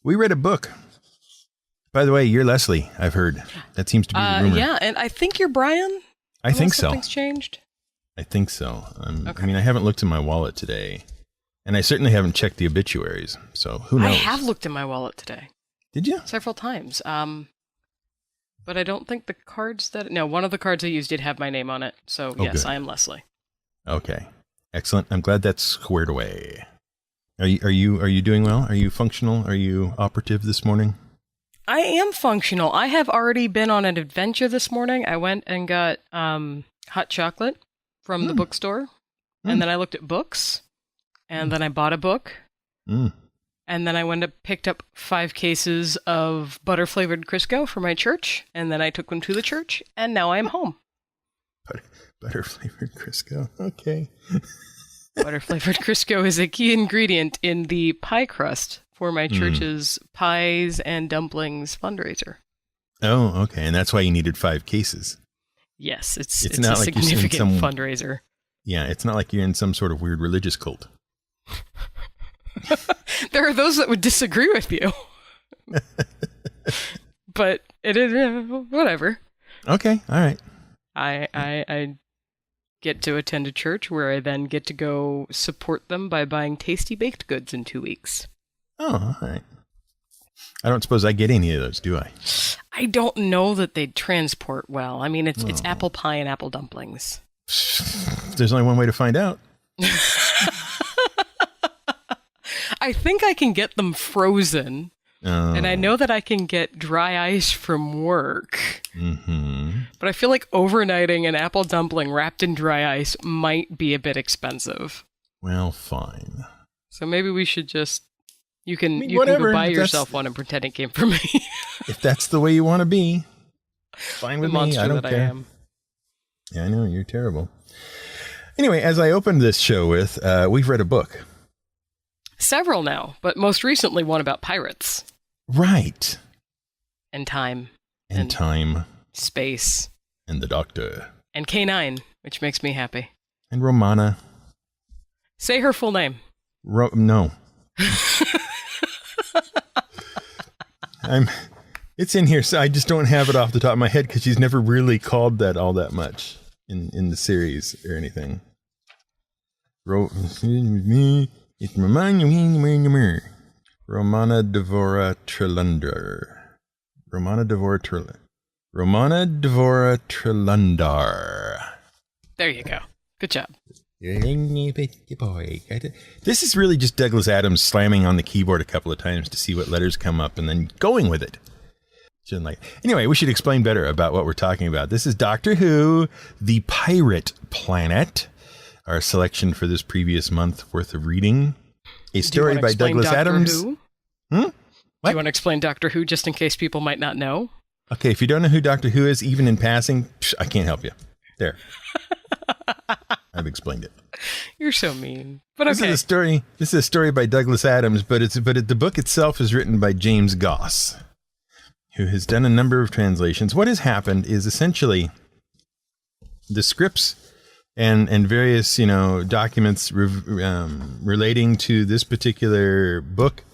We read a book. By the way, you're Leslie, I've heard. That seems to be the rumor. Yeah, and I think you're Brian. I think so. Something's changed. I think so. Okay. I mean, I haven't looked in my wallet today. And I certainly haven't checked the obituaries. So who knows? I have looked in my wallet today. Did you? Several times. But I don't think the cards No, one of the cards I used did have my name on it. So, yes, good. I am Leslie. Okay. Excellent. I'm glad that's squared away. Are you doing well? Are you functional? Are you operative this morning? I am functional. I have already been on an adventure this morning. I went and got hot chocolate from the bookstore. And then I looked at books. And then I bought a book. And then I went and picked up 5 cases of butter-flavored Crisco for my church. And then I took them to the church. And now I am home. Butter-flavored Crisco. Okay. Butter-flavored Crisco is a key ingredient in the pie crust for my church's pies and dumplings fundraiser. Oh, okay. And that's why you needed 5 cases. Yes, it's not a like significant fundraiser. Yeah, it's not like you're in some sort of weird religious cult. There are those that would disagree with you. But it is whatever. Okay, all right. I get to attend a church where I then get to go support them by buying tasty baked goods in 2 weeks. Oh, all right. I don't suppose I get any of those, do I? I don't know that they'd transport well. I mean, it's apple pie and apple dumplings. There's only one way to find out. I think I can get them frozen. Oh. And I know that I can get dry ice from work. Mm-hmm. But I feel like overnighting an apple dumpling wrapped in dry ice might be a bit expensive. Well, fine. So maybe we should just... You can whatever. Go buy yourself one and pretend it came from me. If that's the way you want to be, fine with me. I don't care. I am. Yeah, I know. You're terrible. Anyway, as I opened this show with, we've read a book. Several now, but most recently one about pirates. Right. And time. And time. Space. And the Doctor. And K9, which makes me happy. And Romana. Say her full name. No. It's in here, so I just don't have it off the top of my head because she's never really called that all that much in the series or anything. It's Romana Devora Trelander. Romana Devora Trelander. There you go. Good job. This is really just Douglas Adams slamming on the keyboard a couple of times to see what letters come up and then going with it. Anyway, we should explain better about what we're talking about. This is Doctor Who, The Pirate Planet, our selection for this previous month worth of reading. A story by Douglas Adams. Who? Do you want to explain Doctor Who just in case people might not know? Okay, if you don't know who Doctor Who is, even in passing, I can't help you. There. I've explained it. You're so mean. But okay. This is a story by Douglas Adams, but the book itself is written by James Goss, who has done a number of translations. What has happened is essentially the scripts and various, documents relating to this particular book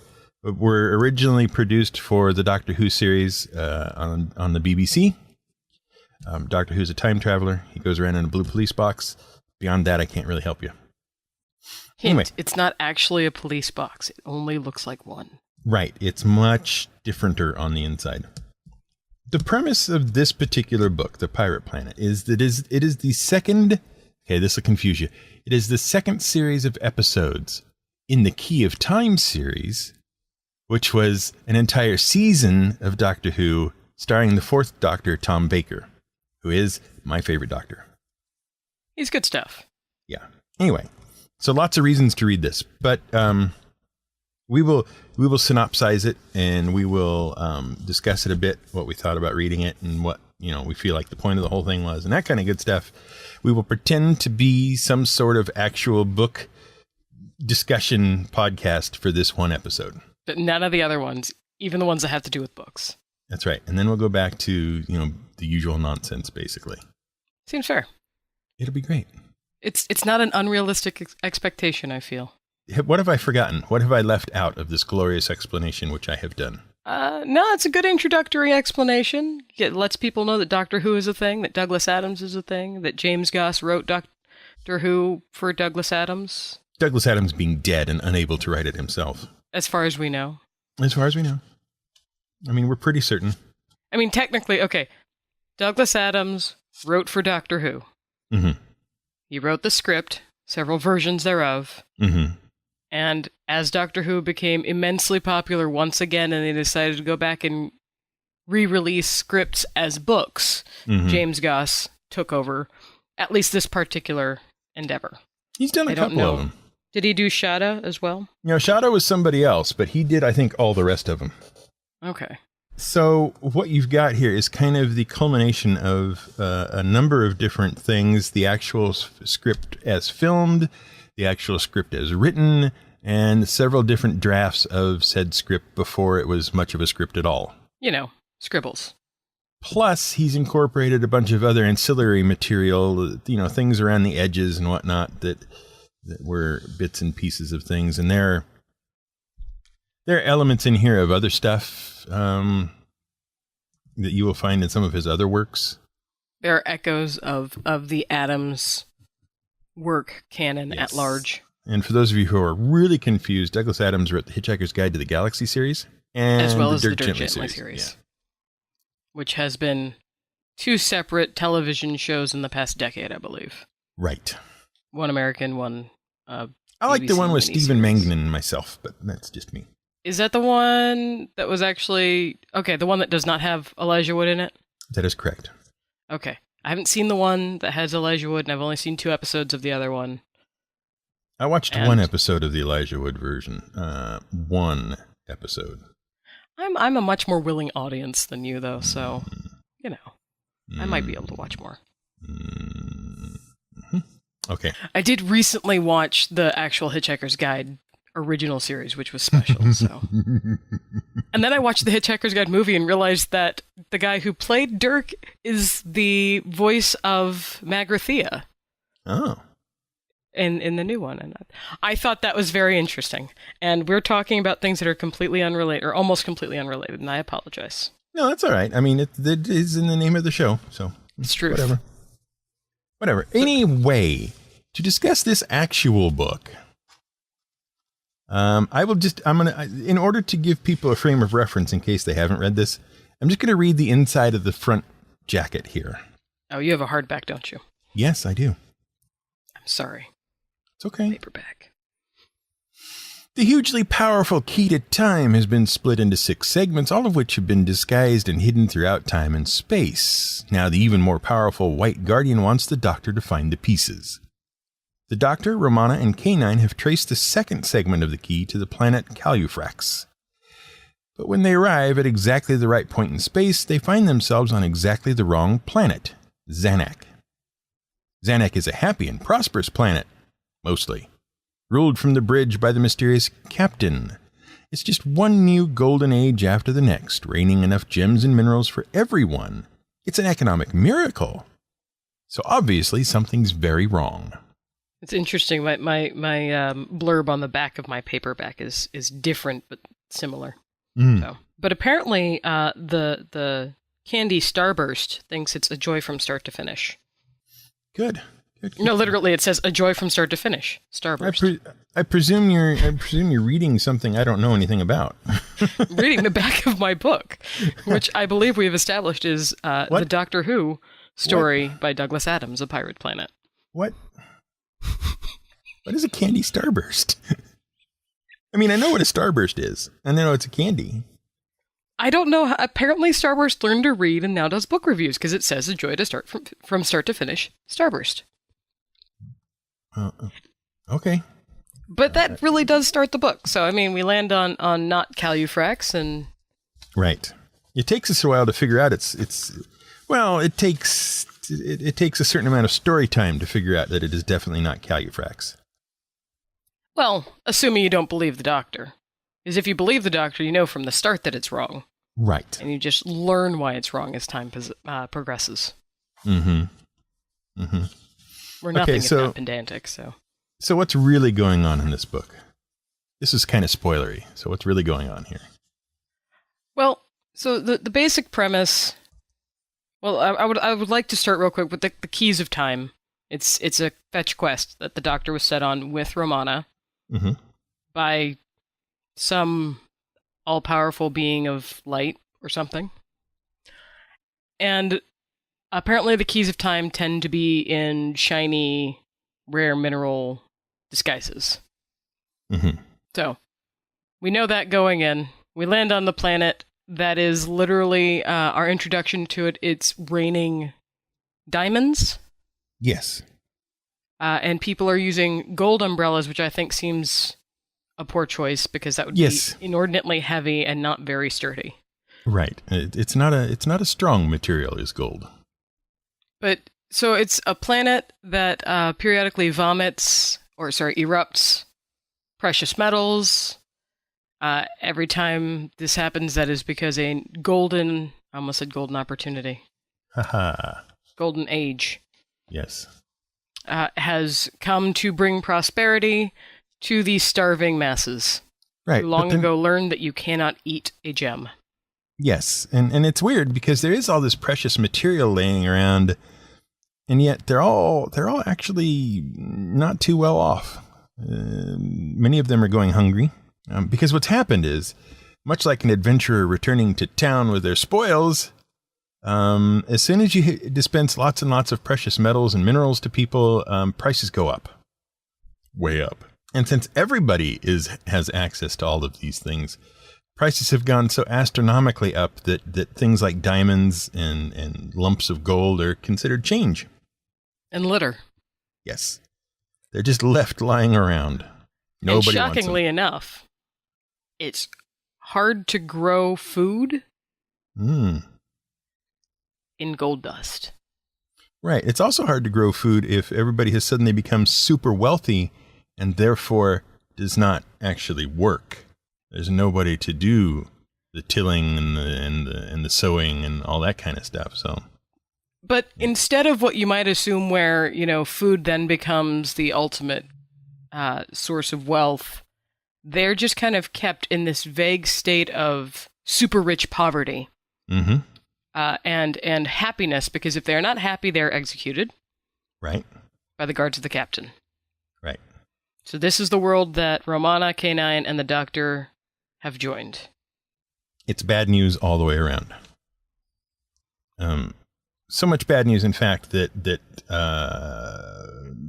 were originally produced for the Doctor Who series on the BBC. Doctor Who's a time traveler. He goes around in a blue police box. Beyond that, I can't really help you. Anyway. It's not actually a police box. It only looks like one. Right. It's much differenter on the inside. The premise of this particular book, The Pirate Planet, is that it is the second... Okay, this will confuse you. It is the second series of episodes in the Key of Time series, which was an entire season of Doctor Who, starring the fourth Doctor, Tom Baker, who is my favorite Doctor. He's good stuff. Yeah. Anyway, so lots of reasons to read this, but we will synopsize it and we will discuss it a bit, what we thought about reading it and what we feel like the point of the whole thing was and that kind of good stuff. We will pretend to be some sort of actual book discussion podcast for this one episode. But none of the other ones, even the ones that have to do with books. That's right. And then we'll go back to, the usual nonsense, basically. Seems fair. It'll be great. It's not an unrealistic expectation, I feel. What have I forgotten? What have I left out of this glorious explanation, which I have done? No, it's a good introductory explanation. It lets people know that Doctor Who is a thing, that Douglas Adams is a thing, that James Goss wrote Doctor Who for Douglas Adams. Douglas Adams being dead and unable to write it himself. As far as we know. As far as we know. I mean, we're pretty certain. I mean, technically, okay. Douglas Adams wrote for Doctor Who. Mm-hmm. He wrote the script, several versions thereof. Mm-hmm. And as Doctor Who became immensely popular once again, and they decided to go back and re-release scripts as books, James Goss took over at least this particular endeavor. He's done a couple of them. Did he do Shada as well? Shada was somebody else, but he did, I think, all the rest of them. Okay. So what you've got here is kind of the culmination of a number of different things. The actual script as filmed, the actual script as written, and several different drafts of said script before it was much of a script at all. Scribbles. Plus, he's incorporated a bunch of other ancillary material, things around the edges and whatnot that were bits and pieces of things. And there are elements in here of other stuff that you will find in some of his other works. There are echoes of the Adams work canon at large. And for those of you who are really confused, Douglas Adams wrote The Hitchhiker's Guide to the Galaxy series. And as well as the Dirt Gently series. Yeah. Which has been 2 separate television shows in the past decade, I believe. Right. One American, one I like the one with Stephen Mangan myself, but that's just me. Is that the one that was actually... Okay, the one that does not have Elijah Wood in it? That is correct. Okay. I haven't seen the one that has Elijah Wood, and I've only seen 2 episodes of the other one. I watched one episode of the Elijah Wood version. One episode. I'm a much more willing audience than you, though, so, I might be able to watch more. Mm-hmm. Okay. I did recently watch the actual Hitchhiker's Guide original series, which was special, so. And then I watched the Hitchhiker's Guide movie and realized that the guy who played Dirk is the voice of Magrathea. Oh. In the new one. And I thought that was very interesting. And we're talking about things that are completely unrelated, or almost completely unrelated, and I apologize. No, that's all right. I mean, it is in the name of the show, so. It's true. Whatever. Anyway, to discuss this actual book, in order to give people a frame of reference in case they haven't read this, I'm just going to read the inside of the front jacket here. Oh, you have a hardback, don't you? Yes, I do. I'm sorry. It's okay. Paperback. The hugely powerful key to time has been split into 6 segments, all of which have been disguised and hidden throughout time and space. Now the even more powerful White Guardian wants the Doctor to find the pieces. The Doctor, Romana, and K9 have traced the second segment of the key to the planet Calufrax. But when they arrive at exactly the right point in space, they find themselves on exactly the wrong planet, Zanuck. Zanuck is a happy and prosperous planet, mostly, ruled from the bridge by the mysterious Captain. It's just one new golden age after the next, raining enough gems and minerals for everyone. It's an economic miracle. So obviously something's very wrong. It's interesting. My blurb on the back of my paperback is different but similar. So, but apparently the Candy Starburst thinks it's a joy from start to finish. Good. No, literally, it says a joy from start to finish. Starburst. I presume you're reading something I don't know anything about. Reading the back of my book, which I believe we've established is the Doctor Who story by Douglas Adams, A Pirate Planet. What? What is a candy starburst? I mean, I know what a starburst is. I know it's a candy. I don't know how, apparently Starburst learned to read and now does book reviews because it says a joy to start from start to finish. Starburst. Okay. But that really does start the book. So, I mean, we land on not Calufrax and... Right. It takes us a while to figure out it takes a certain amount of story time to figure out that it is definitely not Calufrax. Well, assuming you don't believe the Doctor. Because if you believe the Doctor, you know from the start that it's wrong. Right. And you just learn why it's wrong as time progresses. Mm-hmm. Mm-hmm. We're nothing if not pedantic, so... So what's really going on in this book? This is kind of spoilery. So what's really going on here? Well, so the basic premise. Well, I would like to start real quick with the keys of time. It's a fetch quest that the Doctor was set on with Romana by some all-powerful being of light or something. And apparently the keys of time tend to be in shiny, rare mineral disguises. So, we know that going in. We land on the planet that is literally our introduction to it. It's raining diamonds. Yes. And people are using gold umbrellas, which I think seems a poor choice because that would be inordinately heavy and not very sturdy. Right. It's not a strong material, is gold. But so it's a planet that periodically erupts precious metals. Every time this happens, that is because I almost said golden opportunity. Golden age. Yes. Has come to bring prosperity to the starving masses. Right. Who long ago learned that you cannot eat a gem. Yes. And it's weird because there is all this precious material laying around, and yet they're all actually not too well off. Many of them are going hungry. Because what's happened is, much like an adventurer returning to town with their spoils, as soon as you dispense lots and lots of precious metals and minerals to people, prices go up. Way up. And since everybody has access to all of these things, prices have gone so astronomically up that things like diamonds and lumps of gold are considered change. And litter. Yes. They're just left lying around. Nobody wants them. Shockingly enough, it's hard to grow food in gold dust. Right. It's also hard to grow food if everybody has suddenly become super wealthy and therefore does not actually work. There's nobody to do the tilling and the sowing and all that kind of stuff. So, but instead of what you might assume, where food then becomes the ultimate source of wealth, they're just kind of kept in this vague state of super rich poverty and happiness, because if they're not happy, they're executed. Right. By the guards of the captain. Right. So this is the world that Romana, K9, and the Doctor have joined. It's bad news all the way around. So much bad news, in fact, that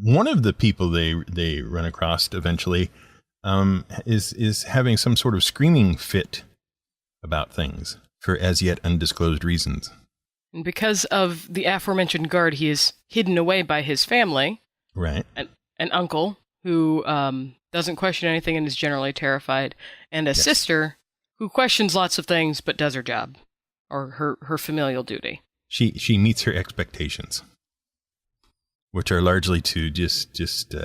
one of the people they run across eventually is having some sort of screaming fit about things for as yet undisclosed reasons. And because of the aforementioned guard, he is hidden away by his family. Right. An uncle who doesn't question anything and is generally terrified, and a sister who questions lots of things but does her job, or her familial duty. She meets her expectations, which are largely to just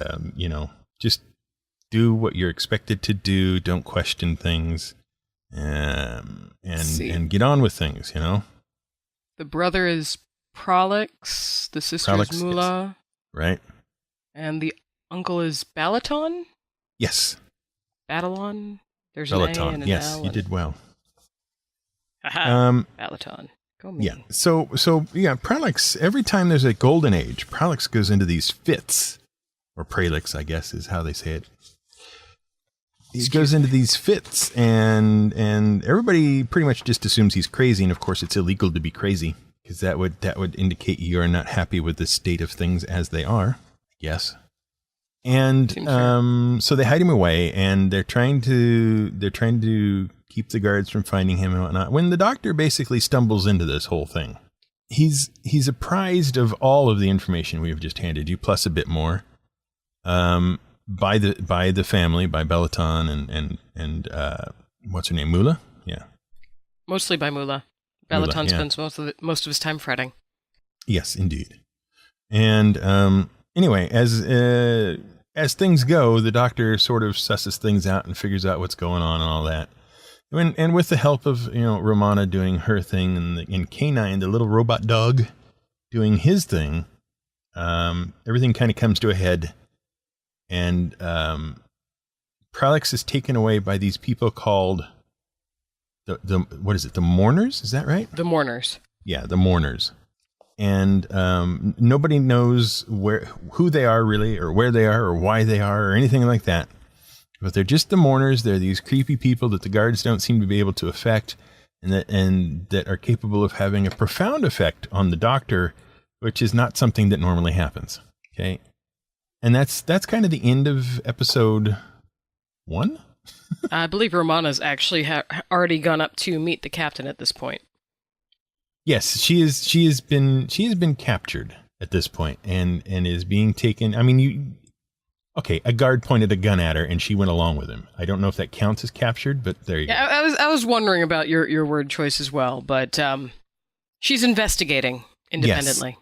do what you're expected to do. Don't question things, and get on with things. The brother is Prolix. The sister is Mula. Yes. Right. And the uncle is Balaton? Yes. Batalon? There's Balaton. an A and an Yes, L. you did well. Balaton. Go me. Yeah. So Prolix, every time there's a golden age, Prolix goes into these fits, or Pralix, I guess is how they say it. He goes into these fits, and everybody pretty much just assumes he's crazy, and of course it's illegal to be crazy, because that would indicate you are not happy with the state of things as they are. Yes. And so they hide him away, and they're trying to keep the guards from finding him and whatnot. When the Doctor basically stumbles into this whole thing, he's apprised of all of the information we have just handed you, plus a bit more, by the family, by Balaton and what's her name, Mula? Yeah. Mostly by Mula. Balaton spends most of his time fretting. Yes, indeed. And anyway, as things go, the Doctor sort of susses things out and figures out what's going on and all that. And with the help of Romana doing her thing and K9, the little robot dog, doing his thing, everything kind of comes to a head. And Prolix is taken away by these people called the what is it? The Mourners? Is that right? The Mourners. Yeah, the Mourners. And nobody knows who they are really, or where they are, or why they are, or anything like that. But they're just the Mourners. They're these creepy people that the guards don't seem to be able to affect, and that are capable of having a profound effect on the Doctor, which is not something that normally happens. Okay, and that's kind of the end of episode 1. I believe Romana's actually already gone up to meet the captain at this point. Yes, she has been captured at this point and is being taken. I mean, a guard pointed a gun at her and she went along with him. I don't know if that counts as captured, but there you go. I was wondering about your word choice as well, but she's investigating independently.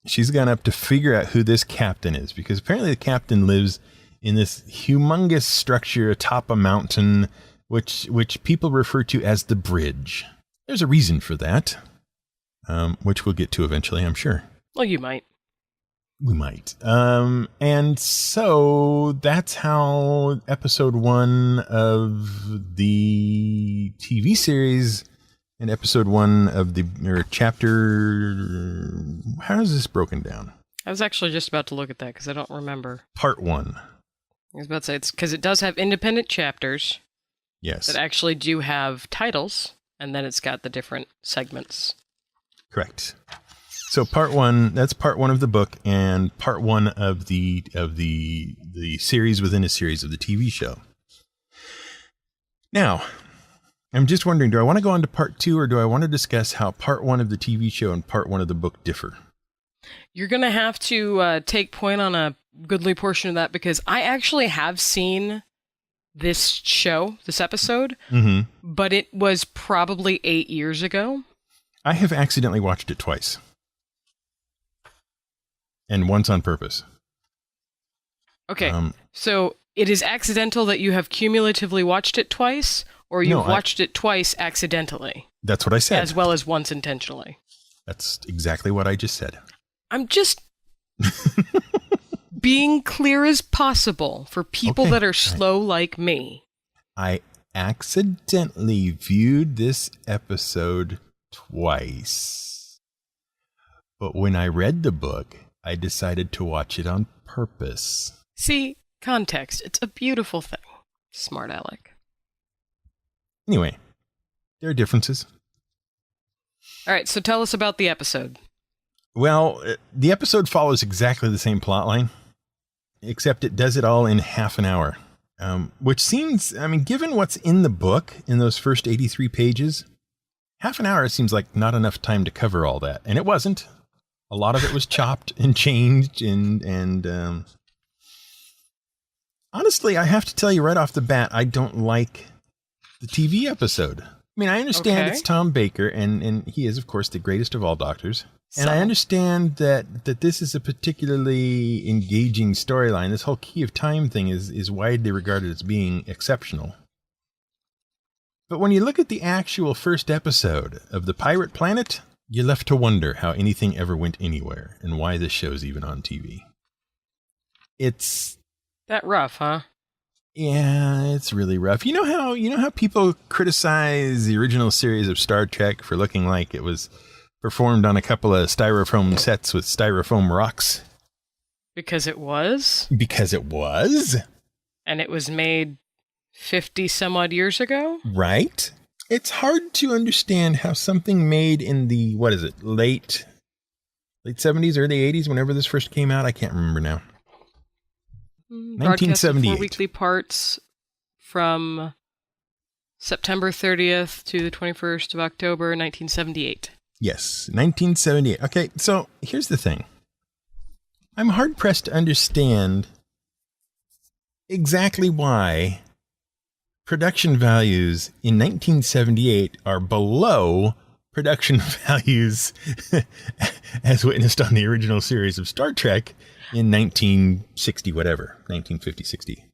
Yes. She's gone up to figure out who this captain is, because apparently the captain lives in this humongous structure atop a mountain, which people refer to as the Bridge. There's a reason for that. Which we'll get to eventually, I'm sure. Well, you might. We might. And so that's how episode 1 of the TV series and episode 1 of or chapter... How is this broken down? I was actually just about to look at that because I don't remember. Part 1. I was about to say, it's because it does have independent chapters. Yes. That actually do have titles, and then it's got the different segments. Correct. So part 1, that's part 1 of the book, and part 1 of the series within a series of the TV show. Now, I'm just wondering, do I want to go on to part 2, or do I want to discuss how part 1 of the TV show and part 1 of the book differ? You're going to have to take point on a goodly portion of that, because I actually have seen this episode, but it was probably 8 years ago. I have accidentally watched it twice. And once on purpose. Okay, so it is accidental that you have cumulatively watched it twice, or you've watched it twice accidentally? That's what I said. As well as once intentionally. That's exactly what I just said. I'm just being clear as possible for people that are slow like me. I accidentally viewed this episode twice. But when I read the book, I decided to watch it on purpose. See, context. It's a beautiful thing. Smart Alec. Anyway, there are differences. All right, so tell us about the episode. Well, the episode follows exactly the same plotline, except it does it all in half an hour. Which seems, I mean, given what's in the book, in those first 83 pages, half an hour seems like not enough time to cover all that. And it wasn't. A lot of it was chopped and changed. And honestly, I have to tell you right off the bat, I don't like the TV episode. I mean, I understand it's Tom Baker, and he is, of course, the greatest of all doctors. And I understand that this is a particularly engaging storyline. This whole Key of Time thing is widely regarded as being exceptional. But when you look at the actual first episode of The Pirate Planet, you're left to wonder how anything ever went anywhere and why this show's even on TV. It's that rough, huh? Yeah, it's really rough. You know how people criticize the original series of Star Trek for looking like it was performed on a couple of styrofoam sets with styrofoam rocks? Because it was? Because it was. And it was made 50 some odd years ago? Right. It's hard to understand how something made in the, late 70s, early 80s, whenever this first came out. I can't remember now. 1978. 4 weekly parts from September 30th to the 21st of October, 1978. Yes, 1978. Okay, so here's the thing. I'm hard-pressed to understand exactly why production values in 1978 are below production values as witnessed on the original series of Star Trek in 1950, 60.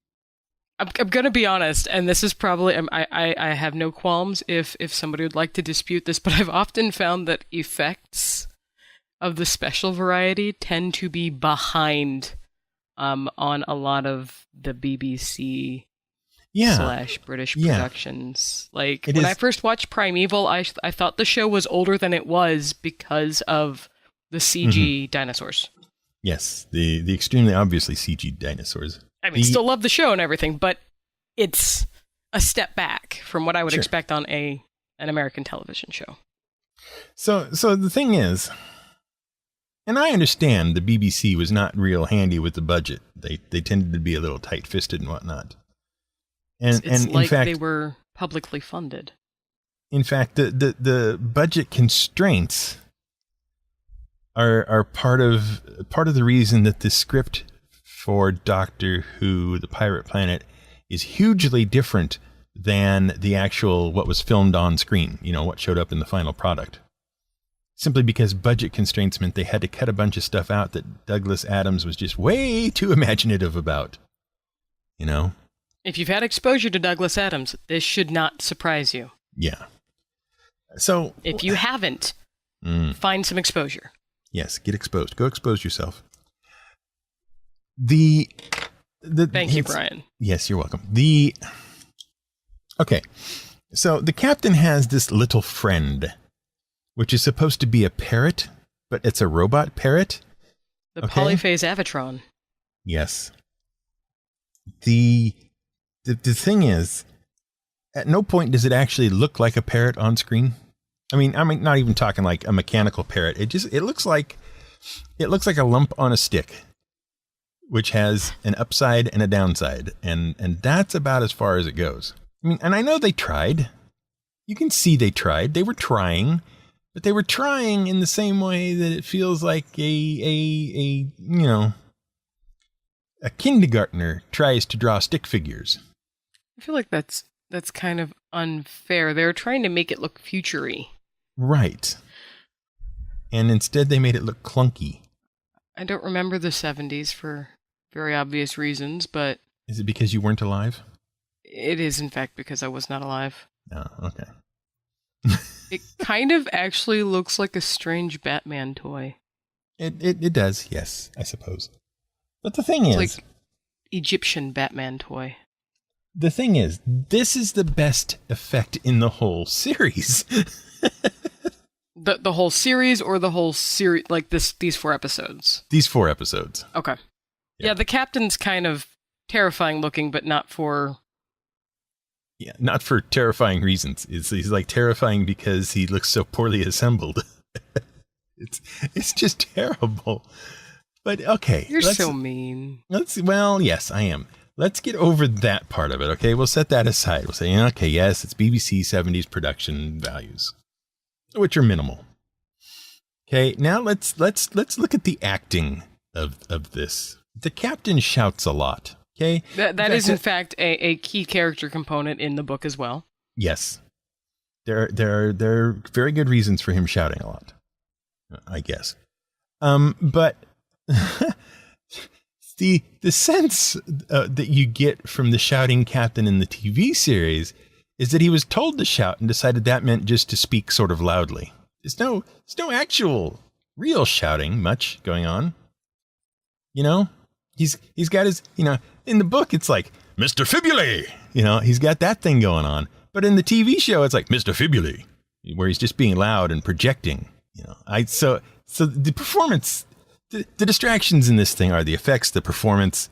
I'm going to be honest, and this is probably, I have no qualms if somebody would like to dispute this, but I've often found that effects of the special variety tend to be behind on a lot of the BBC slash British productions. Like, when I first watched Primeval, I thought the show was older than it was because of the CG dinosaurs. Yes, the extremely obviously CG dinosaurs. I mean, still love the show and everything, but it's a step back from what I would expect on an American television show. So the thing is, and I understand the BBC was not real handy with the budget. They tended to be a little tight-fisted and whatnot. And it's and like in fact, they were publicly funded. In fact, the budget constraints are part of the reason that the script for Doctor Who: The Pirate Planet is hugely different than the actual what was filmed on screen. You know, what showed up in the final product. Simply because budget constraints meant they had to cut a bunch of stuff out that Douglas Adams was just way too imaginative about. You know? If you've had exposure to Douglas Adams, this should not surprise you. Yeah. So if you haven't, find some exposure. Yes, get exposed. Go expose yourself. Thank you, Brian. Yes, you're welcome. Okay. So the captain has this little friend, which is supposed to be a parrot, but it's a robot parrot. The polyphase Avatron. Yes. The thing is, at no point does it actually look like a parrot on screen. I mean, I'm not even talking like a mechanical parrot. It looks like a lump on a stick, which has an upside and a downside, and that's about as far as it goes. I mean, and I know they tried. You can see they tried. They were trying. But they were trying in the same way that it feels like a kindergartner tries to draw stick figures. I feel like that's kind of unfair. They're trying to make it look future-y. Right. And instead they made it look clunky. I don't remember the 70s for very obvious reasons, but... Is it because you weren't alive? It is, in fact, because I was not alive. Oh, okay. It kind of actually looks like a strange Batman toy. It does, yes, I suppose. But the thing is... like Egyptian Batman toy. The thing is, this is the best effect in the whole series. The whole series or the whole series, like these 4 episodes? These 4 episodes. Okay. Yeah, the captain's kind of terrifying looking, but not for... Yeah, not for terrifying reasons. He's like terrifying because he looks so poorly assembled. It's just terrible. But okay. You're so mean. Well, yes, I am. Let's get over that part of it, okay? We'll set that aside. We'll say, okay, yes, it's BBC 70s production values, which are minimal. Okay, now let's look at the acting of this. The captain shouts a lot. Okay. That is in fact a key character component in the book as well. Yes. There are very good reasons for him shouting a lot, I guess. But the sense that you get from the shouting captain in the TV series is that he was told to shout and decided that meant just to speak sort of loudly. There's no actual real shouting much going on. You know? He's got his, in the book, it's like, Mr. Fibuli, he's got that thing going on. But in the TV show, it's like, Mr. Fibuli, where he's just being loud and projecting, So the performance, the distractions in this thing are the effects, the performance,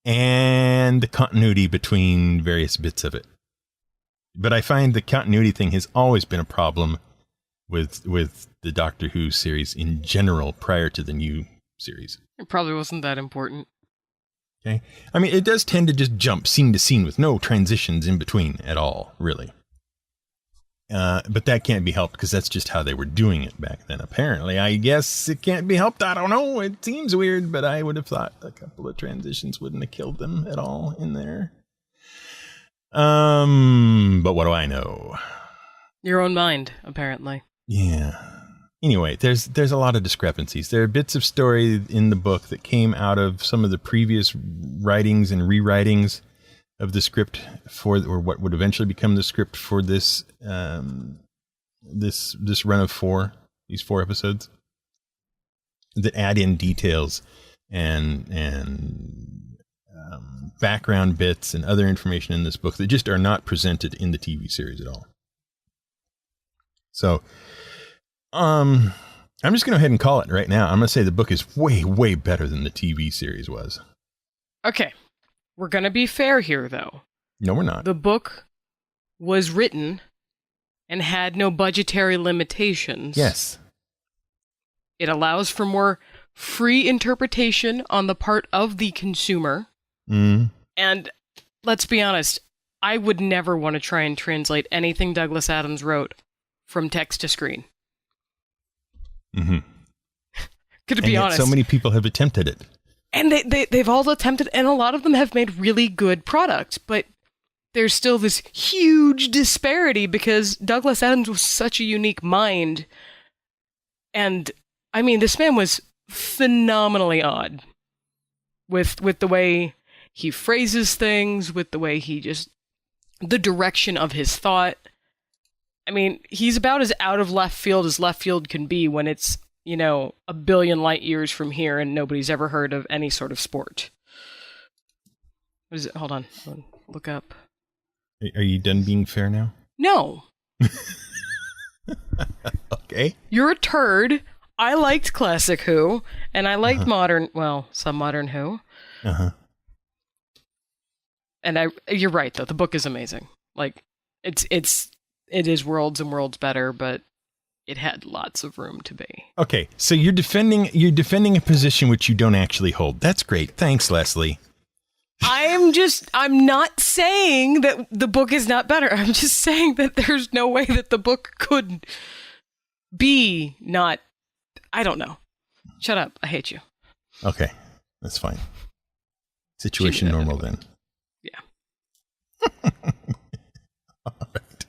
and the continuity between various bits of it. But I find the continuity thing has always been a problem with the Doctor Who series in general prior to the new series. It probably wasn't that important. Okay. I mean, it does tend to just jump scene to scene with no transitions in between at all, really. But that can't be helped because that's just how they were doing it back then, apparently. I guess it can't be helped. I don't know. It seems weird, but I would have thought a couple of transitions wouldn't have killed them at all in there. But what do I know? Your own mind, apparently. Yeah. Anyway, there's a lot of discrepancies. There are bits of story in the book that came out of some of the previous writings and rewritings of the script or what would eventually become the script for this this run of these 4 episodes that add in details and background bits and other information in this book that just are not presented in the TV series at all. So, I'm just going to go ahead and call it right now. I'm going to say the book is way, way better than the TV series was. Okay. We're going to be fair here, though. No, we're not. The book was written and had no budgetary limitations. Yes. It allows for more free interpretation on the part of the consumer. Mm. And let's be honest, I would never want to try and translate anything Douglas Adams wrote from text to screen. Mm-hmm. Could be honest. So many people have attempted it. And they've all attempted, and a lot of them have made really good products, but there's still this huge disparity because Douglas Adams was such a unique mind. And, I mean, this man was phenomenally odd with the way he phrases things, with the way he just... the direction of his thought. I mean, he's about as out of left field can be when it's, you know, a billion light years from here and nobody's ever heard of any sort of sport. What is it? Hold on. Look up. Are you done being fair now? No. Okay. You're a turd. I liked classic Who, and I liked some modern Who. Uh-huh. And you're right, though. The book is amazing. Like, it is worlds and worlds better, but it had lots of room to be. Okay, so you're defending a position which you don't actually hold. That's great. Thanks, Leslie. I'm not saying that the book is not better. I'm just saying that there's no way that the book could be not, I don't know. Shut up. I hate you. Okay, that's fine. Situation normal then. Yeah. All right.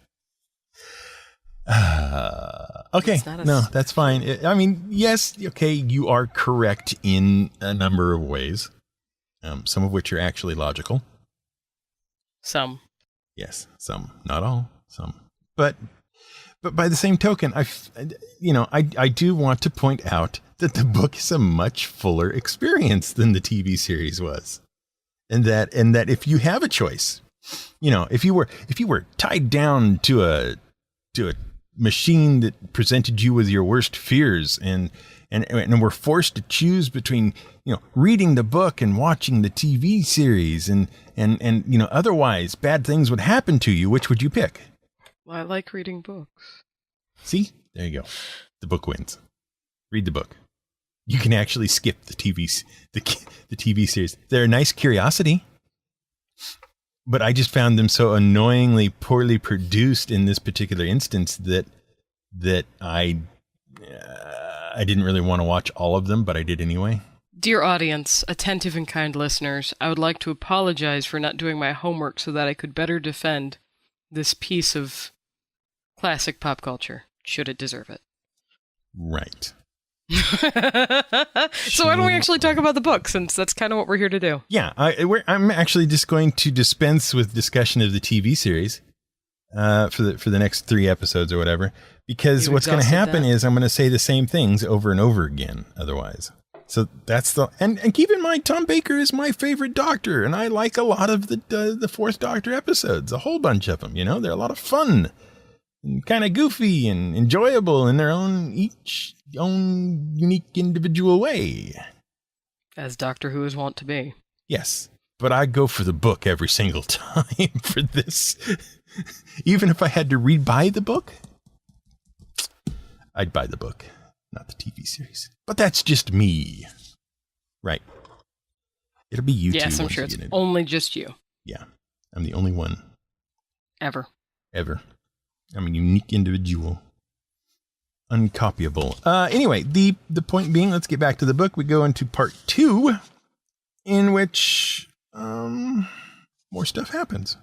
Okay, no, that's fine. I mean, yes, okay, you are correct in a number of ways, some of which are actually logical. Some. Yes, some, not all, some. But by the same token, I do want to point out that the book is a much fuller experience than the TV series was, and that if you have a choice, you know, if you were tied down to a machine that presented you with your worst fears and were forced to choose between, you know, reading the book and watching the TV series and you know, otherwise bad things would happen to you, which would you pick? Well, I like reading books. See, there you go. The book wins. Read the book. You can actually skip the TV series. They're a nice curiosity, but I just found them so annoyingly poorly produced in this particular instance that I didn't really want to watch all of them, but I did anyway. Dear audience, attentive and kind listeners, I would like to apologize for not doing my homework so that I could better defend this piece of classic pop culture, should it deserve it. Right. So why don't we actually talk about the book, since that's kind of what we're here to do? Yeah, I'm actually just going to dispense with discussion of the TV series for the next 3 episodes or whatever, because what's going to happen is I'm going to say the same things over and over again otherwise. So that's and keep in mind, Tom Baker is my favorite Doctor, and I like a lot of the Fourth Doctor episodes, a whole bunch of them. You know, they're a lot of fun and kind of goofy and enjoyable in their each own unique individual way. As Doctor Who is wont to be. Yes, but I go for the book every single time for this. Even if I had to buy the book, I'd buy the book, not the TV series. But that's just me. Right. It'll be you too. Yes, I'm sure it's only just you. Yeah. I'm the only one. Ever. I'm a unique individual. Uncopyable. Anyway, the point being, let's get back to the book. We go into part 2, in which more stuff happens.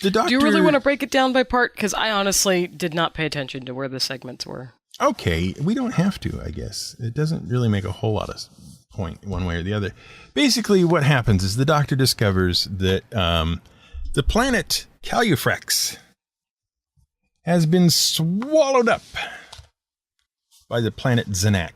The Doctor... Do you really want to break it down by part? Because I honestly did not pay attention to where the segments were. Okay, we don't have to, I guess. It doesn't really make a whole lot of point one way or the other. Basically, what happens is the Doctor discovers that the planet Calufrex has been swallowed up by the planet Zanak.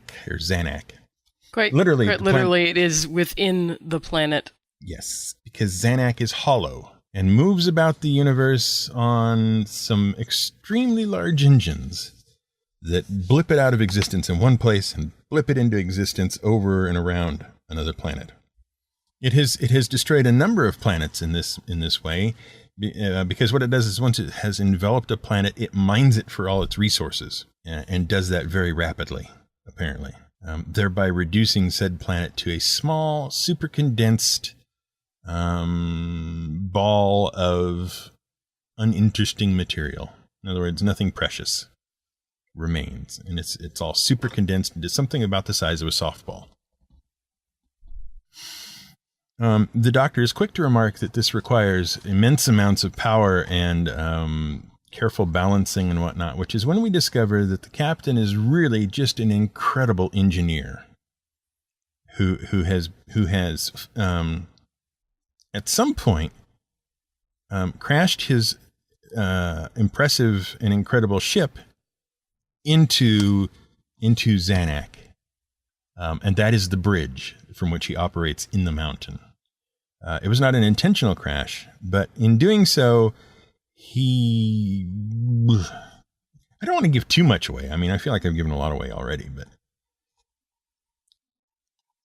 Quite literally, it is within the planet Yes, because Zanuck is hollow and moves about the universe on some extremely large engines that blip it out of existence in one place and blip it into existence over and around another planet. It has destroyed a number of planets in this way, because what it does is once it has enveloped a planet, it mines it for all its resources, and does that very rapidly, apparently, thereby reducing said planet to a small, super condensed ball of uninteresting material. In other words, nothing precious remains, and it's all super condensed into something about the size of a softball. The Doctor is quick to remark that this requires immense amounts of power and careful balancing and whatnot, which is when we discover that the captain is really just an incredible engineer who has at some point crashed his impressive and incredible ship into Zanuck, and that is the bridge from which he operates in the mountain. It was not an intentional crash, but in doing so, I don't want to give too much away. I mean, I feel like I've given a lot away already, but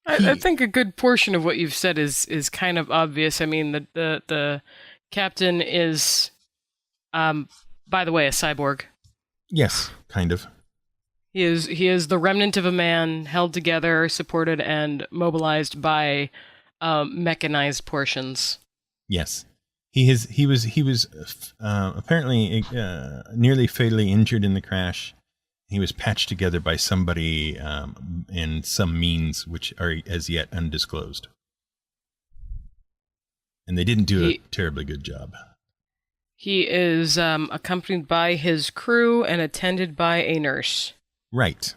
I think a good portion of what you've said is kind of obvious. I mean, the captain is, by the way, a cyborg. Yes, kind of. He is the remnant of a man held together, supported, and mobilized by mechanized portions. Yes, he was apparently nearly fatally injured in the crash. He was patched together by somebody in some means which are as yet undisclosed, and they didn't do a terribly good job. He is accompanied by his crew and attended by a nurse. Right.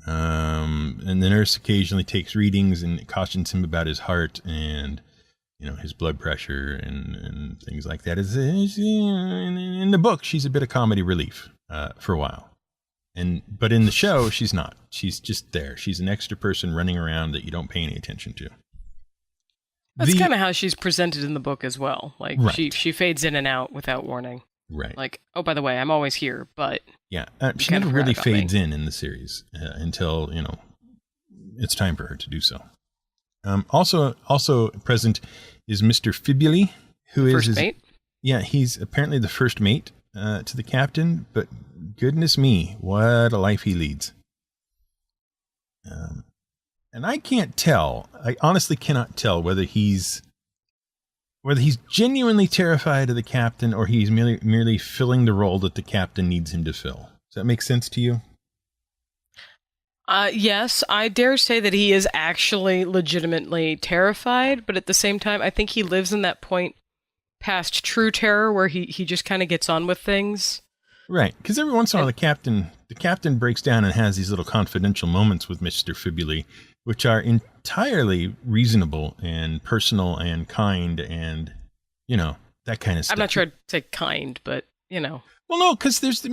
And the nurse occasionally takes readings and cautions him about his heart and, his blood pressure and things like that. In the book, she's a bit of comedy relief for a while. But in the show, she's not. She's just there. She's an extra person running around that you don't pay any attention to. That's kind of how she's presented in the book as well. Like, right. she fades in and out without warning. Right. Like, oh, by the way, I'm always here, but... Yeah, she never really fades in the series until, it's time for her to do so. Also present is Mr. Fibuli, who is... First mate? Yeah, he's apparently the first mate to the captain, but goodness me, what a life he leads. And I can't tell, I honestly cannot tell whether he's genuinely terrified of the captain or he's merely filling the role that the captain needs him to fill. Does that make sense to you? Yes, I dare say that he is actually legitimately terrified, but at the same time, I think he lives in that point past true terror where he just kind of gets on with things. Right, because every once in a while the captain breaks down and has these little confidential moments with Mr. Fibuli, which are entirely reasonable and personal and kind and, that kind of stuff. I'm not sure I'd say kind, but, Well, no, because there's the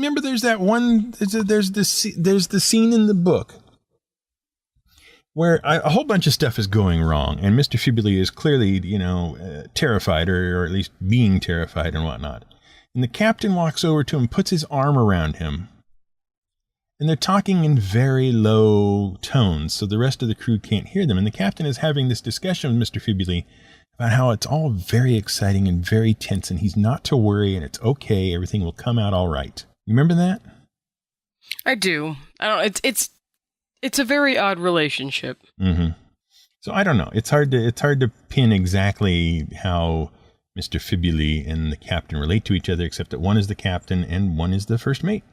scene in the book where a whole bunch of stuff is going wrong, and Mr. Fibuli is clearly, terrified, or at least being terrified and whatnot. And the captain walks over to him, puts his arm around him, and they're talking in very low tones, so the rest of the crew can't hear them. And the captain is having this discussion with Mr. Fibuli about how it's all very exciting and very tense, and he's not to worry, and it's okay, everything will come out all right. You remember that? I do. It's a very odd relationship. Mm-hmm. So I don't know. It's hard to pin exactly how Mr. Fibuli and the captain relate to each other, except that one is the captain and one is the first mate.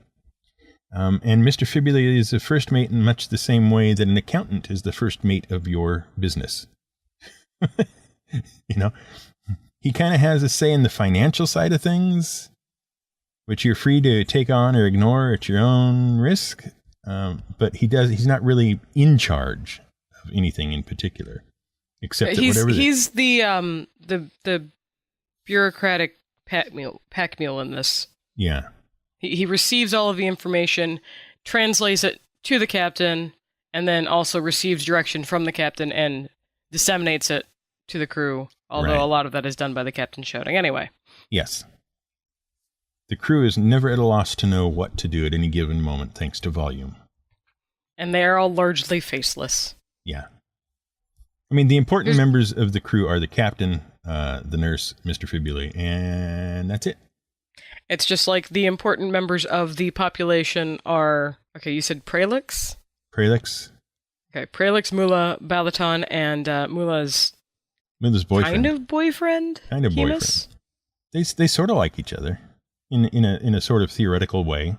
And Mr. Fibuli is the first mate in much the same way that an accountant is the first mate of your business. He kind of has a say in the financial side of things, which you're free to take on or ignore at your own risk. But he's not really in charge of anything in particular, except he's the bureaucratic pack mule in this. Yeah. He receives all of the information, translates it to the captain, and then also receives direction from the captain and disseminates it to the crew, although Right. a lot of that is done by the captain shouting. Anyway. Yes. The crew is never at a loss to know what to do at any given moment, thanks to volume. And they are all largely faceless. Yeah. I mean, the important members of the crew are the captain, the nurse, Mr. Fibuli, and that's it. It's just like the important members of the population are... Okay, you said Prelix? Prelix. Okay, Prelix, Mula, Balaton, and Mula's boyfriend. kind of boyfriend? Kind of Hemus? boyfriend. They sort of like each other in a sort of theoretical way.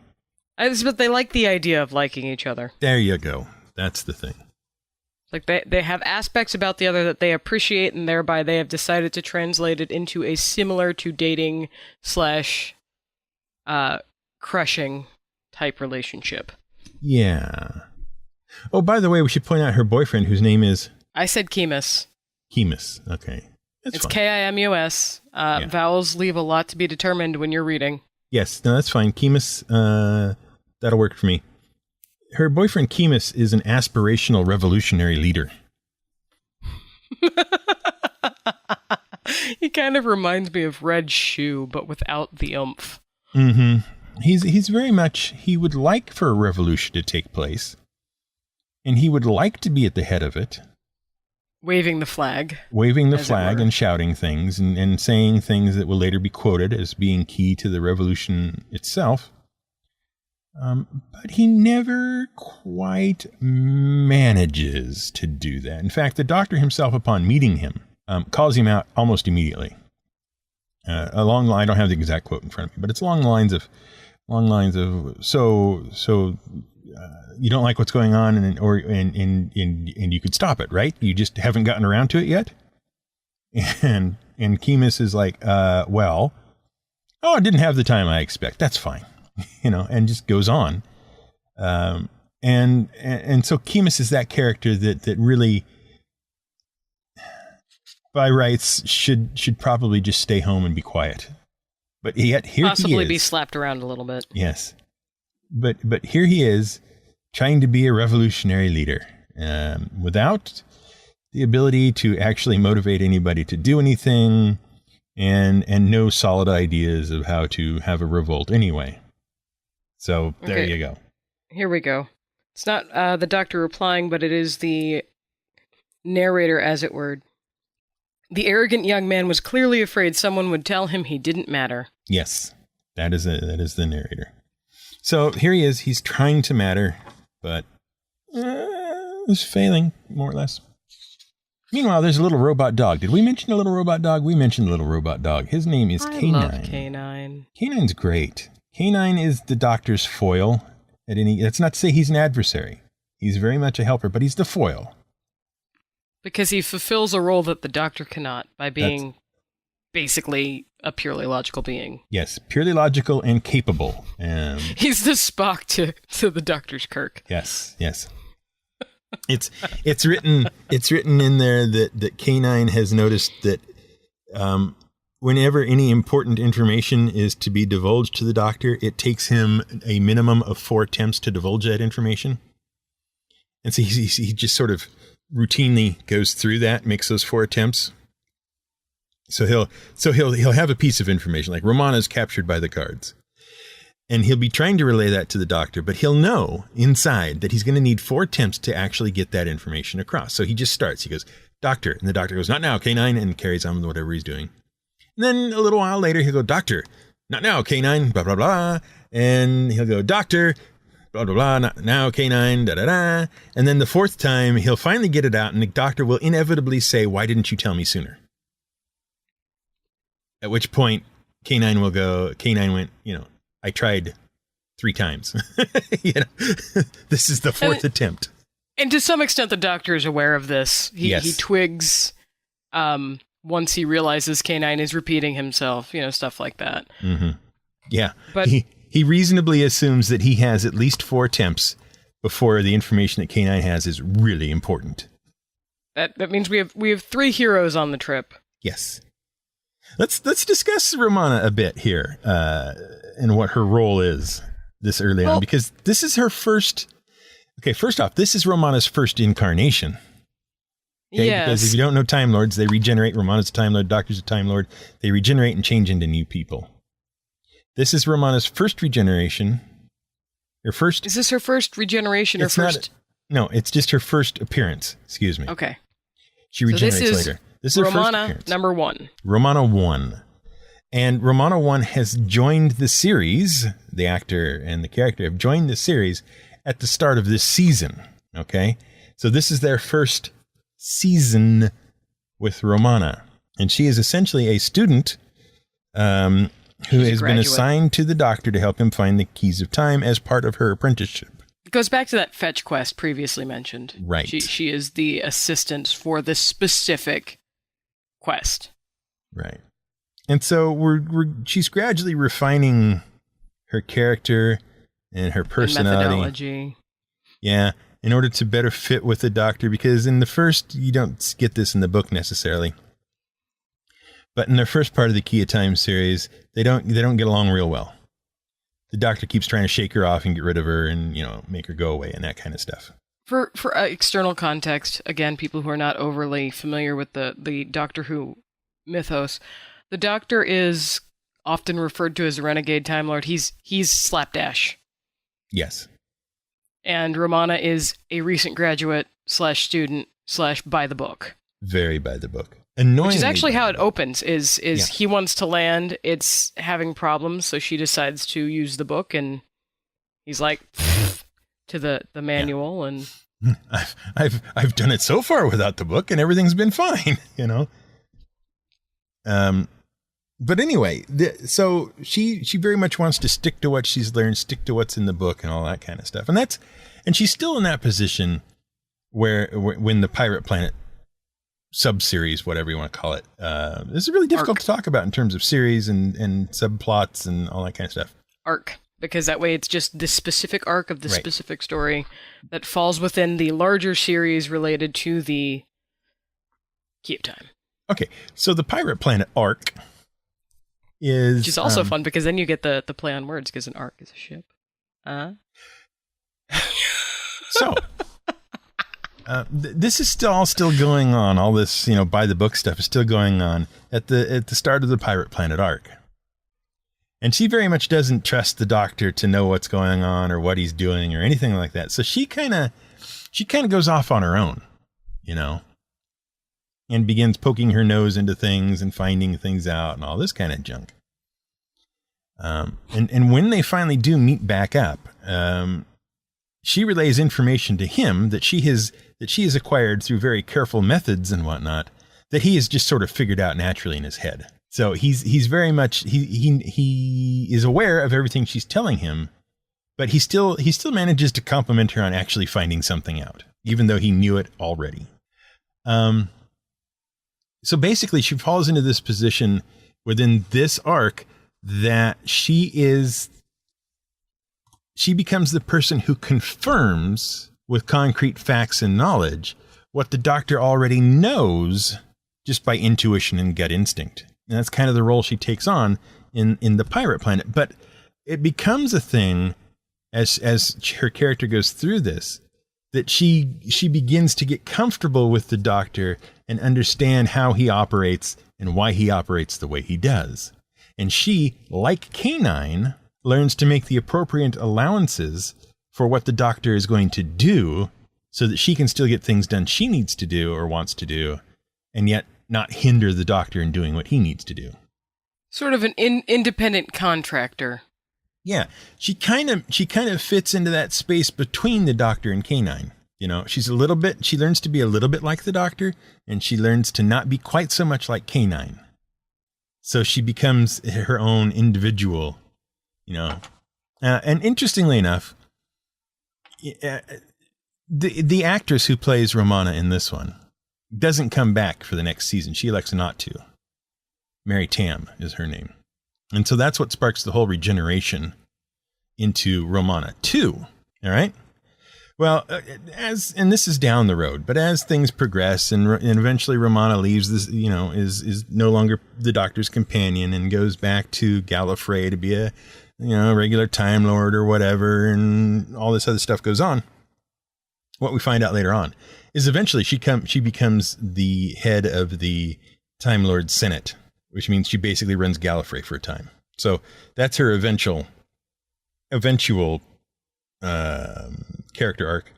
But they like the idea of liking each other. There you go. That's the thing. Like they have aspects about the other that they appreciate, and thereby they have decided to translate it into a similar to dating / crushing type relationship. Yeah. Oh, by the way, we should point out her boyfriend, whose name is... I said Kemus. Kemus. Okay. That's It's fine. Kimus. Yeah. Vowels leave a lot to be determined when you're reading. Yes, no, that's fine. Kemus, that'll work for me. Her boyfriend Kemus is an aspirational revolutionary leader. He kind of reminds me of Red Shoe, but without the oomph. Mm-hmm. He's very much, he would like for a revolution to take place, and he would like to be at the head of it. Waving the flag. Waving the as it flag were. and shouting things and saying things that will later be quoted as being key to the revolution itself. But he never quite manages to do that. In fact, the doctor himself, upon meeting him, calls him out almost immediately. Along the line, I don't have the exact quote in front of me, but it's along the lines of, so you don't like what's going on, and you could stop it, right? You just haven't gotten around to it yet. And Kemus is like, I didn't have the time I expect. That's fine, and just goes on. And so Kemus is that character that really, by rights, should probably just stay home and be quiet. But yet here Possibly he is. be slapped around a little bit. Yes. But here he is, trying to be a revolutionary leader, without the ability to actually motivate anybody to do anything, and no solid ideas of how to have a revolt anyway. So there Okay. you go. Here we go. It's not the doctor replying, but it is the narrator, as it were. The arrogant young man was clearly afraid someone would tell him he didn't matter. Yes, that is the narrator. So here he is. He's trying to matter, but he's failing, more or less. Meanwhile, there's a little robot dog. Did we mention the little robot dog? We mentioned the little robot dog. His name is I K9. love K9. K9's great. K9 is the doctor's foil. That's not to say he's an adversary. He's very much a helper, but he's the foil. Because he fulfills a role that the doctor cannot by being basically a purely logical being. Yes, purely logical and capable. He's the Spock to the doctor's Kirk. Yes. It's written in there that K9 has noticed that whenever any important information is to be divulged to the doctor, it takes him a minimum of 4 attempts to divulge that information. And so he just sort of routinely goes through that, makes those 4 attempts. So he'll have a piece of information, like Romana's captured by the guards. And he'll be trying to relay that to the doctor, but he'll know inside that he's going to need 4 attempts to actually get that information across. So he just starts. He goes, "Doctor," and the doctor goes, "Not now, K9," and carries on with whatever he's doing. And then a little while later, he'll go, "Doctor, not now, K9, blah, blah, blah." And he'll go, "Doctor, blah, blah, blah, not now, K9, da, da, da." And then the 4th time, he'll finally get it out, and the doctor will inevitably say, "Why didn't you tell me sooner?" At which point, K9 will go, K9 went, "I tried 3 times." This is the 4th attempt. And to some extent, the doctor is aware of this. He twigs once he realizes K9 is repeating himself, stuff like that. Mm-hmm. Yeah. But he reasonably assumes that he has at least 4 attempts before the information that K9 has is really important. That means we have 3 heroes on the trip. Yes. Let's discuss Romana a bit here, and what her role is this early on, because this is her first. Okay, first off, this is Romana's first incarnation. Okay, Yes. because if you don't know Time Lords, they regenerate. Romana's a Time Lord, Doctor's a Time Lord. They regenerate and change into new people. This is Romana's first regeneration. Is this her first regeneration or first? No, it's just her first appearance. Excuse me. Okay. She regenerates later. This is her Romana first appearance. number 1. Romana 1. And Romana 1 has joined the series. The actor and the character have joined the series at the start of this season. Okay? So this is their first season with Romana. And she is essentially a student who has been assigned to the Doctor to help him find the keys of time as part of her apprenticeship. It goes back to that fetch quest previously mentioned. Right. She is the assistant for this specific quest. Right. And so she's gradually refining her character and her personality. And methodology. Yeah. In order to better fit with the Doctor, because in the first, you don't get this in the book necessarily. But in the first part of the Key of Time series, they don't get along real well. The Doctor keeps trying to shake her off and get rid of her and, make her go away and that kind of stuff. For external context, again, people who are not overly familiar with the Doctor Who mythos, the Doctor is often referred to as a renegade Time Lord. He's slapdash. Yes. And Romana is a recent graduate / student / by the book. Very by the book. Annoyingly, which is actually how it opens, is he wants to land, it's having problems, so she decides to use the book, and he's like, to the manual, and... I've done it so far without the book, and everything's been fine, But anyway, so she very much wants to stick to what she's learned, stick to what's in the book and all that kind of stuff. And she's still in that position where when the Pirate Planet sub-series, whatever you want to call it, this is really difficult to talk about in terms of series and subplots and all that kind of stuff. Arc, because that way it's just the specific arc of the specific story that falls within the larger series related to the Key of Time. Okay, so the Pirate Planet arc is... Which is also fun, because then you get the play on words, because an arc is a ship. So, this is still going on. All this, by the book stuff is still going on at the start of the Pirate Planet arc. And she very much doesn't trust the Doctor to know what's going on or what he's doing or anything like that. So she kind of goes off on her own, and begins poking her nose into things and finding things out and all this kind of junk. And when they finally do meet back up, she relays information to him that she has acquired through very careful methods and whatnot, that he has just sort of figured out naturally in his head. So he's very much, he is aware of everything she's telling him, but he still manages to compliment her on actually finding something out, even though he knew it already. So basically she falls into this position within this arc that she becomes the person who confirms with concrete facts and knowledge what the Doctor already knows just by intuition and gut instinct. And that's kind of the role she takes on in the Pirate Planet. But it becomes a thing as her character goes through this, that she begins to get comfortable with the Doctor and understand how he operates and why he operates the way he does. And she, like K9, learns to make the appropriate allowances for what the Doctor is going to do so that she can still get things done she needs to do or wants to do, and yet not hinder the Doctor in doing what he needs to do. Sort of an independent contractor. Yeah, she kind of fits into that space between the Doctor and K9. She learns to be a little bit like the Doctor, and she learns to not be quite so much like K9. So she becomes her own individual, and interestingly enough, the actress who plays Romana in this one doesn't come back for the next season. She elects not to. Mary Tam is her name. And so that's what sparks the whole regeneration into Romana 2. All right. Well, and this is down the road, but as things progress and eventually Romana leaves this, is no longer the Doctor's companion and goes back to Gallifrey to be a, regular Time Lord or whatever. And all this other stuff goes on. What we find out later on is eventually she becomes the head of the Time Lord Senate, which means she basically runs Gallifrey for a time. So that's her eventual character arc.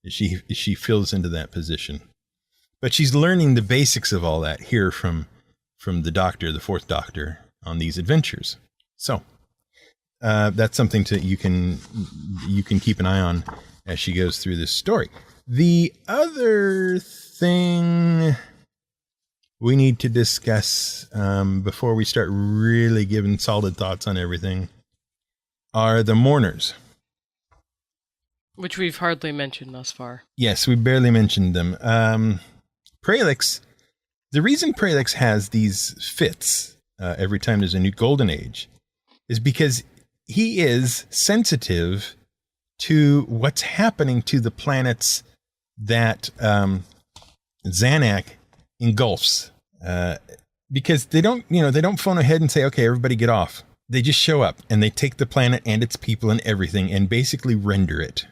She fills into that position, but she's learning the basics of all that here from the Doctor, the Fourth Doctor, on these adventures. So that's something you can keep an eye on as she goes through this story. The other thing we need to discuss before we start really giving solid thoughts on everything are the mourners. Which we've hardly mentioned thus far. Yes, we barely mentioned them. Pralix, the reason Pralix has these fits every time there's a new golden age is because he is sensitive to what's happening to the planets that Zanuck engulfs. Because they don't phone ahead and say, okay, everybody get off. They just show up and they take the planet and its people and everything and basically render it.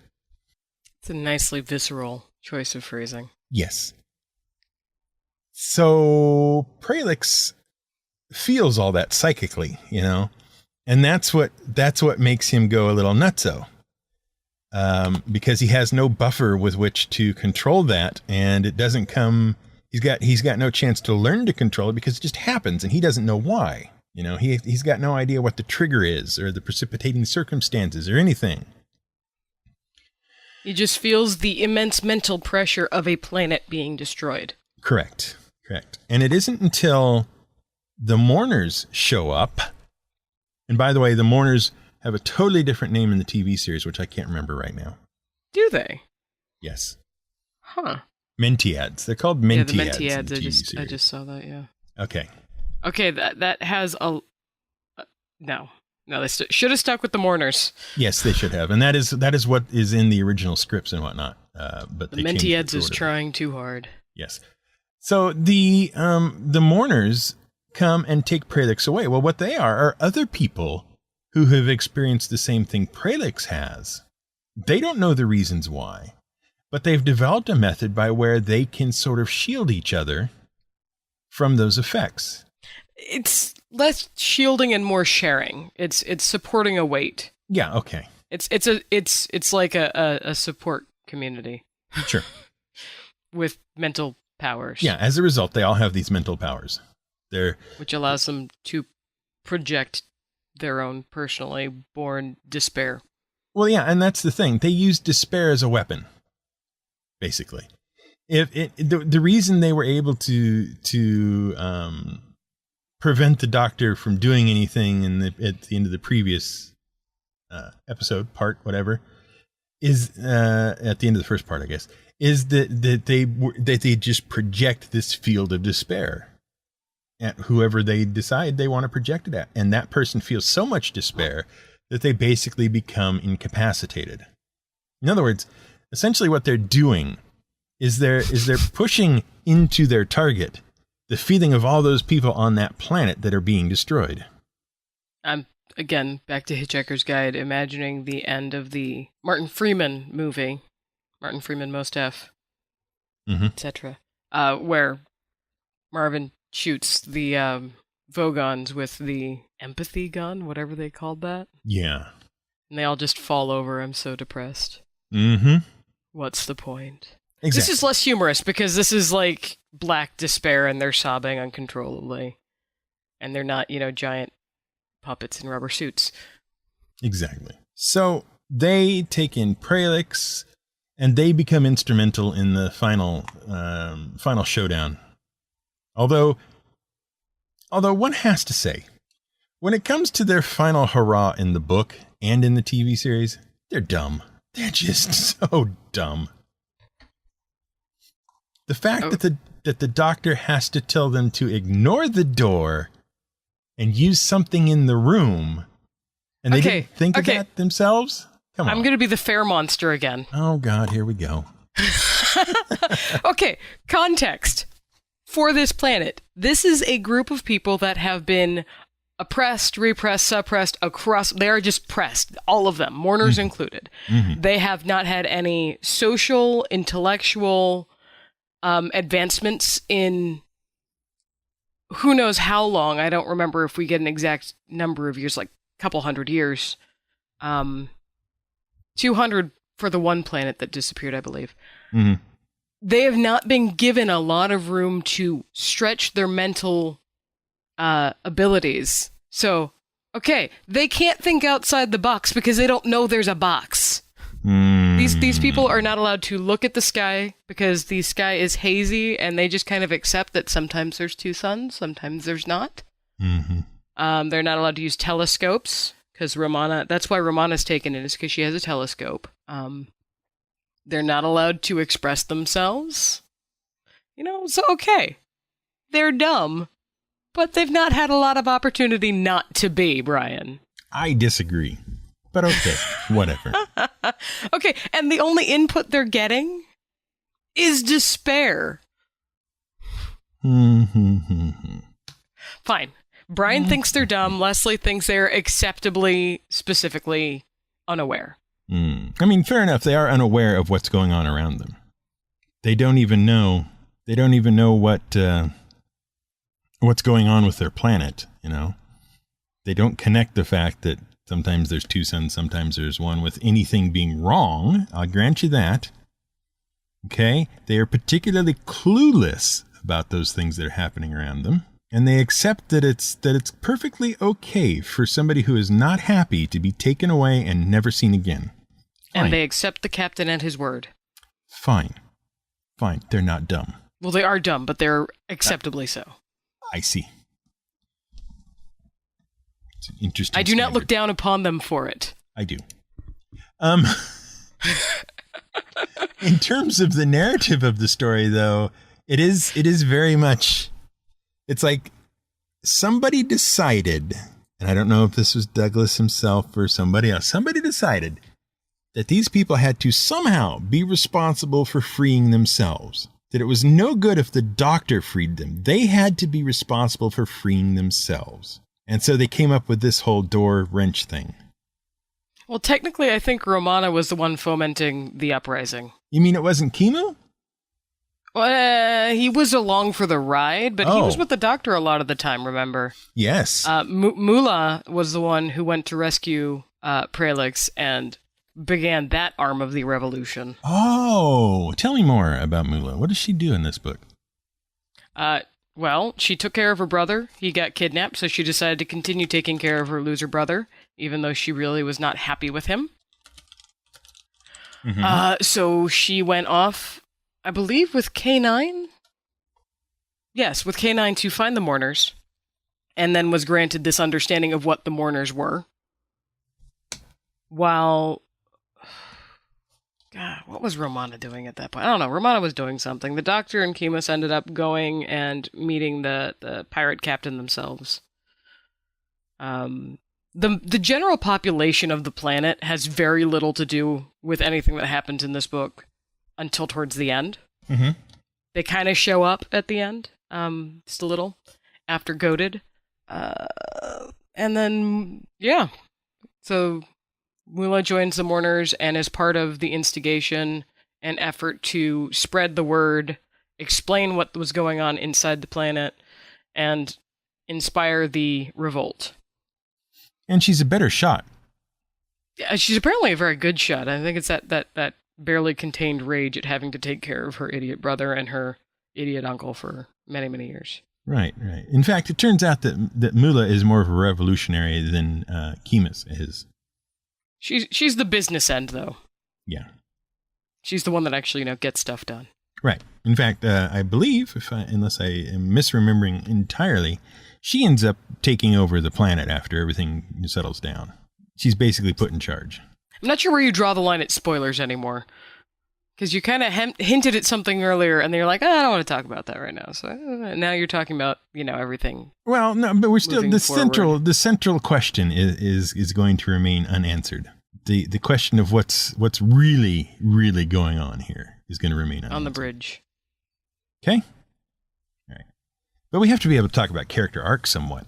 It's a nicely visceral choice of phrasing. Yes. So Pralix feels all that psychically, and that's what makes him go a little nutso. Because he has no buffer with which to control that, and it doesn't come. He's got no chance to learn to control it because it just happens, and he doesn't know why. He's got no idea what the trigger is or the precipitating circumstances or anything. He just feels the immense mental pressure of a planet being destroyed. Correct. And it isn't until the mourners show up. And by the way, the mourners have a totally different name in the TV series, which I can't remember right now. Do they? Yes. Huh. Mentiads. They're called Mentiads. Yeah, the Mentiads. I just saw that, yeah. Okay, that has a... No, they should have stuck with the mourners. Yes, they should have. And that is what is in the original scripts and whatnot. But the Mentiads is trying too hard. Yes. So the mourners come and take Pralix away. Well, what they are other people who have experienced the same thing Pralix has. They don't know the reasons why, but they've developed a method by where they can sort of shield each other from those effects. It's less shielding and more sharing. It's supporting a weight. Yeah. Okay. It's like a support community. Sure. With mental powers. Yeah. As a result, they all have these mental powers. Which allows them to project their own personally born despair. Well, yeah, and that's the thing. They use despair as a weapon, basically. The reason they were able to prevent the Doctor from doing anything at the end of the previous episode, part, whatever, is at the end of the first part, I guess, is that they just project this field of despair at whoever they decide they want to project it at. And that person feels so much despair that they basically become incapacitated. In other words, essentially what they're doing is they're pushing into their target the feeling of all those people on that planet that are being destroyed. I'm, again, back to Hitchhiker's Guide, imagining the end of the Martin Freeman movie, Martin Freeman Most F, etc., where Marvin shoots the Vogons with the empathy gun, whatever they called that. Yeah. And they all just fall over. I'm so depressed. Mm-hmm. What's the point? Exactly. This is less humorous because this is like black despair and they're sobbing uncontrollably. And they're not, giant puppets in rubber suits. Exactly. So they take in Pralix and they become instrumental in the final showdown. Although one has to say, when it comes to their final hurrah in the book and in the TV series, they're dumb. They're just so dumb. The fact that the Doctor has to tell them to ignore the door and use something in the room, and they didn't think of that themselves? Come on. I'm going to be the fair monster again. Oh, God, here we go. Okay, context. For this planet, this is a group of people that have been oppressed, repressed, suppressed across. They are just pressed, all of them, mourners included. Mm-hmm. They have not had any social, intellectual, advancements in who knows how long. I don't remember if we get an exact number of years, like a couple hundred years. 200 for the one planet that disappeared, I believe. Mm-hmm. They have not been given a lot of room to stretch their mental abilities. So, okay, they can't think outside the box because they don't know there's a box. These people are not allowed to look at the sky because the sky is hazy, and they just kind of accept that sometimes there's two suns, sometimes there's not. Mm-hmm. They're not allowed to use telescopes because that's why Romana's taken it, is because she has a telescope. They're not allowed to express themselves. So okay. They're dumb, but they've not had a lot of opportunity not to be, Brian. I disagree. But okay, whatever. Okay, and the only input they're getting is despair. Fine. Brian thinks they're dumb. Leslie thinks they're acceptably, specifically unaware. I mean, fair enough. They are unaware of what's going on around them. They don't even know. They don't even know what's going on with their planet. They don't connect the fact that sometimes there's two suns, sometimes there's one, with anything being wrong. I'll grant you that. Okay? They are particularly clueless about those things that are happening around them. And they accept that it's perfectly okay for somebody who is not happy to be taken away and never seen again. Fine. And they accept the captain at his word. Fine. They're not dumb. Well, they are dumb, but they're acceptably so. I see. It's an interesting I do not standard. look down upon them for it. I do. In terms of the narrative of the story, though, it is very much... It's like somebody decided, and I don't know if this was Douglas himself or somebody else, somebody decided that these people had to somehow be responsible for freeing themselves. That it was no good if the doctor freed them. They had to be responsible for freeing themselves. And so they came up with this whole door wrench thing. Well, technically, I think Romana was the one fomenting the uprising. You mean it wasn't Kimu? Well, he was along for the ride, but he was with the doctor a lot of the time, remember? Yes. Mula was the one who went to rescue Prelix and began that arm of the revolution. Oh, tell me more about Mula. What does she do in this book? Well, she took care of her brother. He got kidnapped, so she decided to continue taking care of her loser brother, even though she really was not happy with him. Mm-hmm. So she went off, I believe, with K9? Yes, with K9 to find the mourners, and then was granted this understanding of what the mourners were. While... God, what was Romana doing at that point? I don't know. Romana was doing something. The doctor and Kimus ended up going and meeting the pirate captain themselves. The general population of the planet has very little to do with anything that happens in this book until towards the end. Mm-hmm. They kind of show up at the end, just a little, after Goated. And then, yeah. So Mula joins the mourners and is part of the instigation and effort to spread the word, explain what was going on inside the planet, and inspire the revolt. And she's a better shot. Yeah, she's apparently a very good shot. I think it's that barely contained rage at having to take care of her idiot brother and her idiot uncle for many, many years. Right. In fact, it turns out that Mula is more of a revolutionary than Kimus is. She's the business end, though. Yeah. She's the one that actually, gets stuff done. Right. In fact, I believe, unless I am misremembering entirely, she ends up taking over the planet after everything settles down. She's basically put in charge. I'm not sure where you draw the line at spoilers anymore. Because you kind of hinted at something earlier, and you're like, I don't want to talk about that right now. So now you're talking about, everything. Well, no, but we're still forward. the central question is going to remain unanswered. The question of what's really, really going on here is going to remain unanswered. On the bridge. Okay? All right. But we have to be able to talk about character arcs somewhat.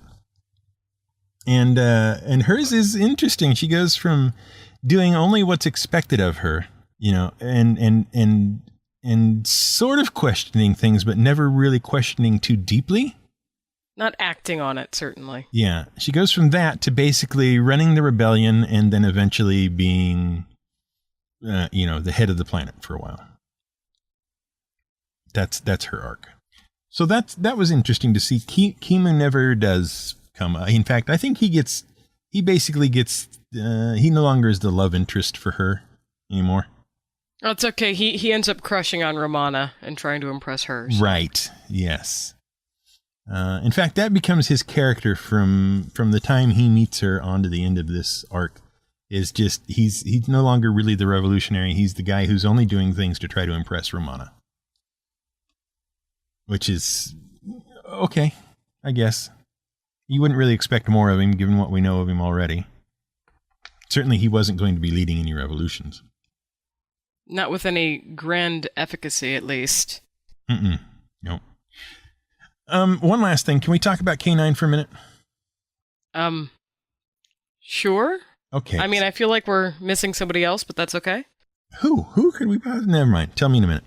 And hers is interesting. She goes from doing only what's expected of her, and and sort of questioning things, but never really questioning too deeply. Not acting on it, certainly. Yeah. She goes from that to basically running the rebellion and then eventually being, the head of the planet for a while. That's her arc. So that was interesting to see. Kimu never does come. In fact, I think he basically gets, he no longer is the love interest for her anymore. Oh, it's okay. He ends up crushing on Romana and trying to impress her. So. Right. Yes. In fact, that becomes his character from the time he meets her on to the end of this arc. Is just he's no longer really the revolutionary. He's the guy who's only doing things to try to impress Romana. Which is okay, I guess. You wouldn't really expect more of him, given what we know of him already. Certainly, he wasn't going to be leading any revolutions. Not with any grand efficacy, at least. No. One last thing. Can we talk about K9 for a minute? Sure. Okay. I mean, I feel like we're missing somebody else, but that's okay. Who could we possibly... Never mind. Tell me in a minute.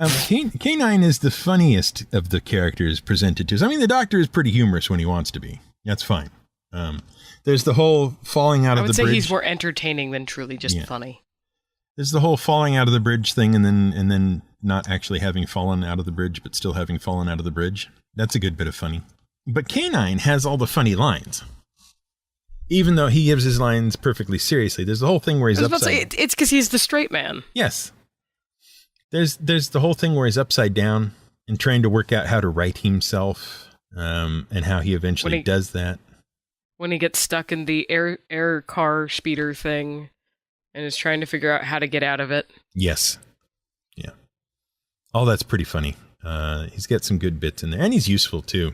K9 is the funniest of the characters presented to us. I mean, the Doctor is pretty humorous when he wants to be. That's fine. There's the whole falling out of the bridge. I would say he's more entertaining than truly just funny. There's the whole falling out of the bridge thing, and then not actually having fallen out of the bridge, but still having fallen out of the bridge. That's a good bit of funny. But K9 has all the funny lines. Even though he gives his lines perfectly seriously. There's the whole thing where he's upside... It's because he's the straight man. Yes. There's the whole thing where he's upside down and trying to work out how to right himself, and how he eventually does that. When he gets stuck in the air car speeder thing and is trying to figure out how to get out of it. Yes. Yeah. All that's pretty funny. He's got some good bits in there, and he's useful too.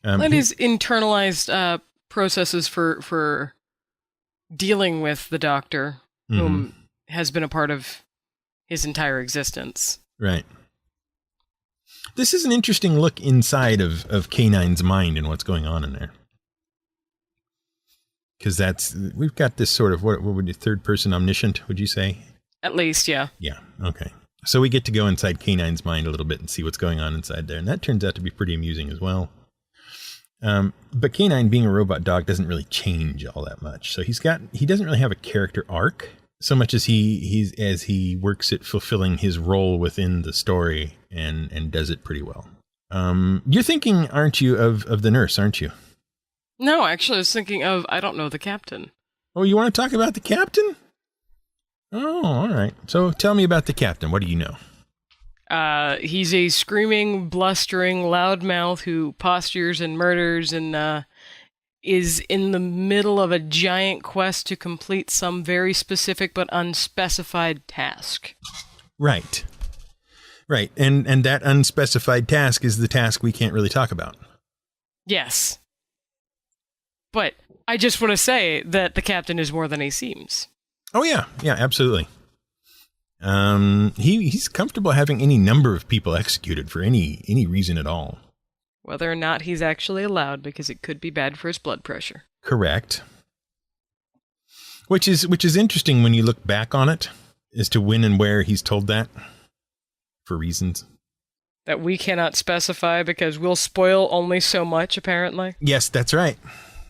And his internalized processes for dealing with the Doctor, whom has been a part of his entire existence. Right. This is an interesting look inside of K9's mind and what's going on in there. Because we've got this sort of, what would you, third person omniscient, would you say? At least, yeah. Yeah, okay. So we get to go inside K9's mind a little bit and see what's going on inside there. And that turns out to be pretty amusing as well. But K9 being a robot dog doesn't really change all that much. So he doesn't really have a character arc so much as he works at fulfilling his role within the story and does it pretty well. You're thinking, aren't you, of the nurse, aren't you? No, actually I was thinking of, I don't know, the captain. Oh, you want to talk about the captain? Oh, all right. So tell me about the captain. What do you know? He's a screaming, blustering loudmouth who postures and murders and is in the middle of a giant quest to complete some very specific but unspecified task. Right. Right. And that unspecified task is the task we can't really talk about. Yes. But I just want to say that the captain is more than he seems. Oh, yeah. Yeah, absolutely. He's comfortable having any number of people executed for any reason at all. Whether or not he's actually allowed, because it could be bad for his blood pressure. Correct. Which is interesting when you look back on it, as to when and where he's told that, for reasons that we cannot specify, because we'll spoil only so much, apparently. Yes, that's right.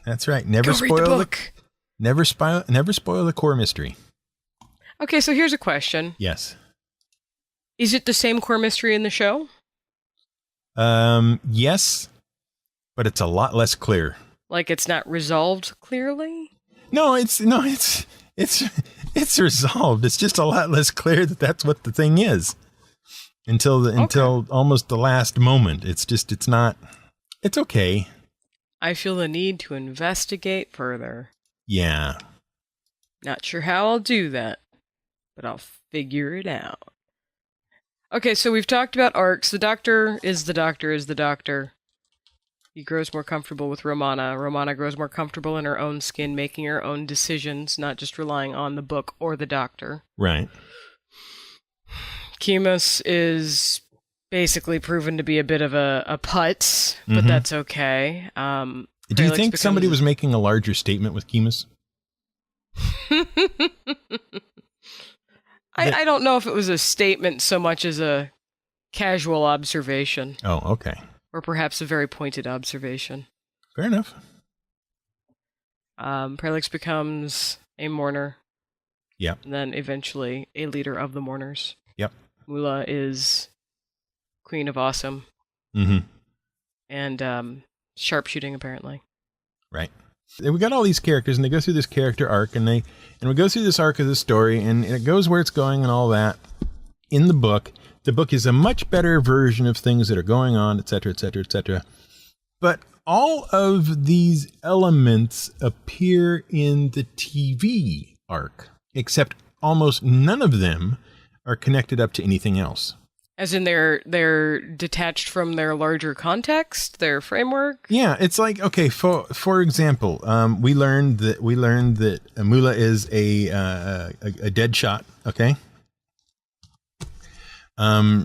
That's right. Never spoil read the book. Never spoil the core mystery. Okay, so here's a question. Yes. Is it the same core mystery in the show? Yes, but it's a lot less clear. Like it's not resolved clearly? No, it's resolved. It's just a lot less clear that that's what the thing is. Until almost the last moment. It's okay. I feel the need to investigate further. Yeah. Not sure how I'll do that, but I'll figure it out. Okay, so we've talked about arcs. The Doctor is the Doctor. He grows more comfortable with Romana. Romana grows more comfortable in her own skin, making her own decisions, not just relying on the book or the Doctor. Right. Kimus is basically proven to be a bit of a putz, but that's okay. Do you think somebody was making a larger statement with Kimus? I don't know if it was a statement so much as a casual observation. Oh, okay. Or perhaps a very pointed observation. Fair enough. Prelix becomes a mourner. Yep. And then eventually a leader of the mourners. Yep. Mula is Queen of Awesome. Mm-hmm. And sharpshooting, apparently. Right. We got all these characters, and they go through this character arc, and we go through this arc of the story, and it goes where it's going and all that. In the book is a much better version of things that are going on, etc., etc., etc. But all of these elements appear in the TV arc, except almost none of them are connected up to anything else. As in they're detached from their larger context, their framework? Yeah, it's like, okay, for example, we learned that Mula is a dead shot, okay?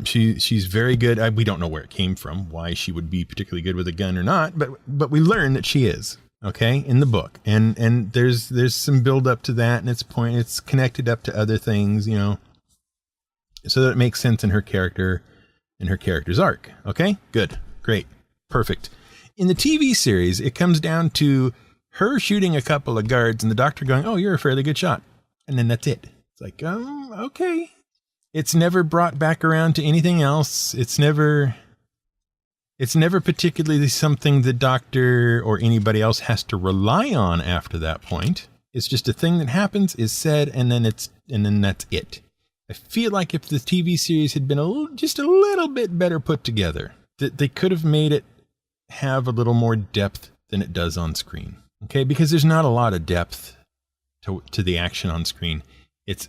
She's very good. We don't know where it came from, why she would be particularly good with a gun or not, but we learn that she is, okay, in the book. And there's some build up to that, and it's connected up to other things, so that it makes sense in her character, in her character's arc. Okay, good, great, perfect. In the TV series, it comes down to her shooting a couple of guards and the doctor going, "Oh, you're a fairly good shot," and then that's it. It's like, okay. It's never brought back around to anything else. It's never particularly something the doctor or anybody else has to rely on after that point. It's just a thing that happens, is said, and then that's it. I feel like if the TV series had been just a little bit better put together, that they could have made it have a little more depth than it does on screen. Okay, because there's not a lot of depth to the action on screen. It's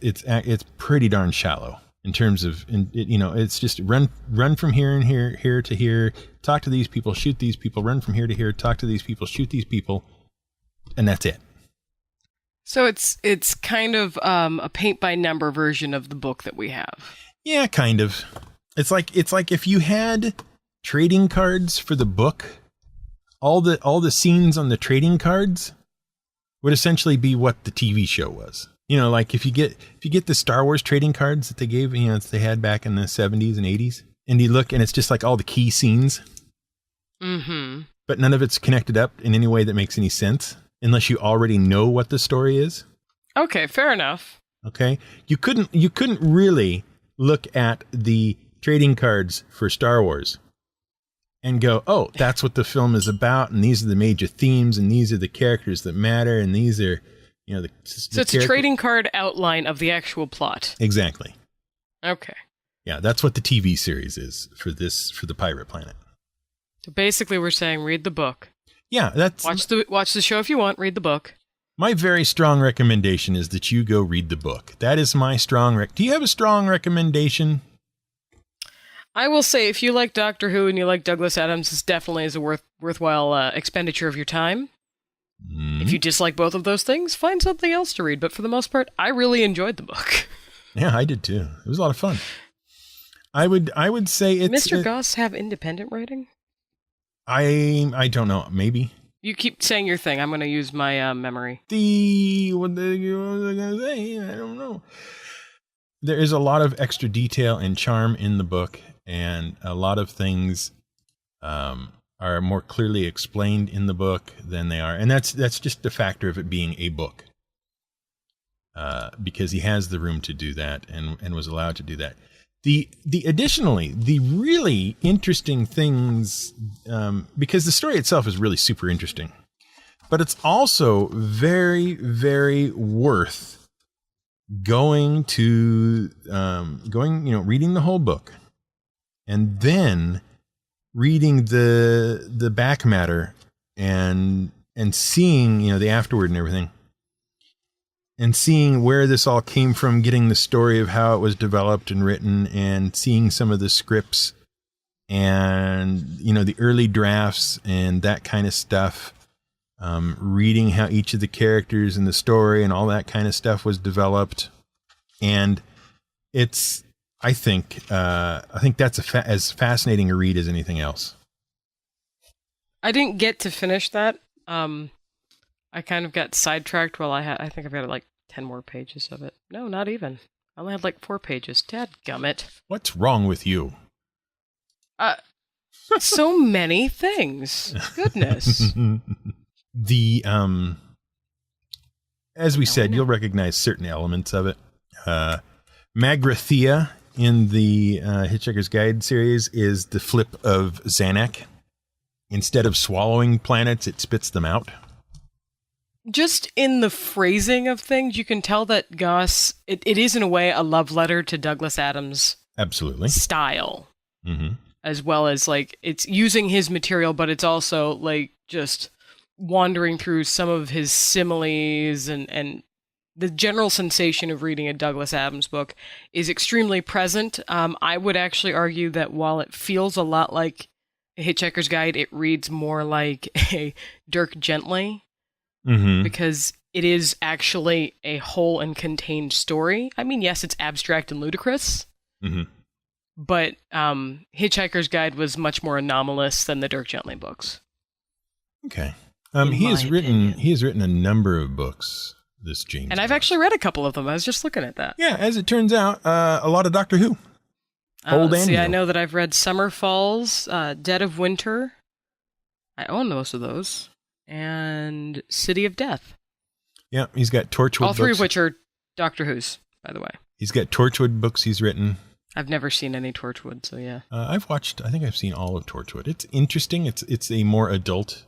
pretty darn shallow in terms of, it's just run from here and here to here, talk to these people, shoot these people, run from here to here, talk to these people, shoot these people, and that's it. So it's kind of a paint-by-number version of the book that we have. Yeah, kind of. It's like if you had trading cards for the book, all the scenes on the trading cards would essentially be what the TV show was. Like if you get the Star Wars trading cards that they gave, that they had back in the 70s and 80s, and you look and it's just like all the key scenes. Mm-hmm. But none of it's connected up in any way that makes any sense. Unless you already know what the story is. Okay, fair enough. Okay. You couldn't really look at the trading cards for Star Wars and go, "Oh, that's what the film is about, and these are the major themes, and these are the characters that matter, and these are, So it's a trading card outline of the actual plot. Exactly. Okay. Yeah, that's what the TV series is for the Pirate Planet. So basically we're saying read the book. Yeah, that's... Watch the show if you want, read the book. My very strong recommendation is that you go read the book. That is my strong Do you have a strong recommendation? I will say, if you like Doctor Who and you like Douglas Adams, this definitely is a worthwhile expenditure of your time. Mm-hmm. If you dislike both of those things, find something else to read. But for the most part, I really enjoyed the book. Yeah, I did too. It was a lot of fun. I would say it's... Mr. Goss have independent writing? I don't know. Maybe. You keep saying your thing. I'm going to use my memory. What was I going to say? I don't know. There is a lot of extra detail and charm in the book, and a lot of things are more clearly explained in the book than they are. And that's just the factor of it being a book. Because he has the room to do that and was allowed to do that. Additionally, the really interesting things, because the story itself is really super interesting, but it's also very, very worth reading the whole book and then reading the back matter and seeing, the afterword and everything. And seeing where this all came from, getting the story of how it was developed and written, and seeing some of the scripts and, the early drafts and that kind of stuff. Reading how each of the characters in the story and all that kind of stuff was developed. And I think that's as fascinating a read as anything else. I didn't get to finish that. I kind of got sidetracked while I think I've got like 10 more pages of it. No, not even. I only had like 4 pages. Dadgummit. What's wrong with you? So many things. Goodness. The as we said, you'll recognize certain elements of it. Magrathea in the Hitchhiker's Guide series is the flip of Zanuck. Instead of swallowing planets, it spits them out. Just in the phrasing of things, you can tell that Goss, it is in a way a love letter to Douglas Adams' Absolutely. style. Mm-hmm. As well as, like, it's using his material, but it's also, like, just wandering through some of his similes and the general sensation of reading a Douglas Adams book is extremely present. I would actually argue that while it feels a lot like a Hitchhiker's Guide, it reads more like a Dirk Gently. Mm-hmm. Because it is actually a whole and contained story. I mean, yes, it's abstract and ludicrous, Mm-hmm. but Hitchhiker's Guide was much more anomalous than the Dirk Gently books. Okay. He has written a number of books, this James. And I've Goss. actually read a couple of them. I was just looking at that. Yeah, as it turns out, a lot of Doctor Who. Old and see, new. I know that I've read Summer Falls, Dead of Winter. I own most of those. And City of Death. Yeah, he's got Torchwood All three books. of which are Doctor Who's, by the way. He's got Torchwood books he's written. I've never seen any Torchwood, so yeah. I think I've seen all of Torchwood. It's interesting. It's a more adult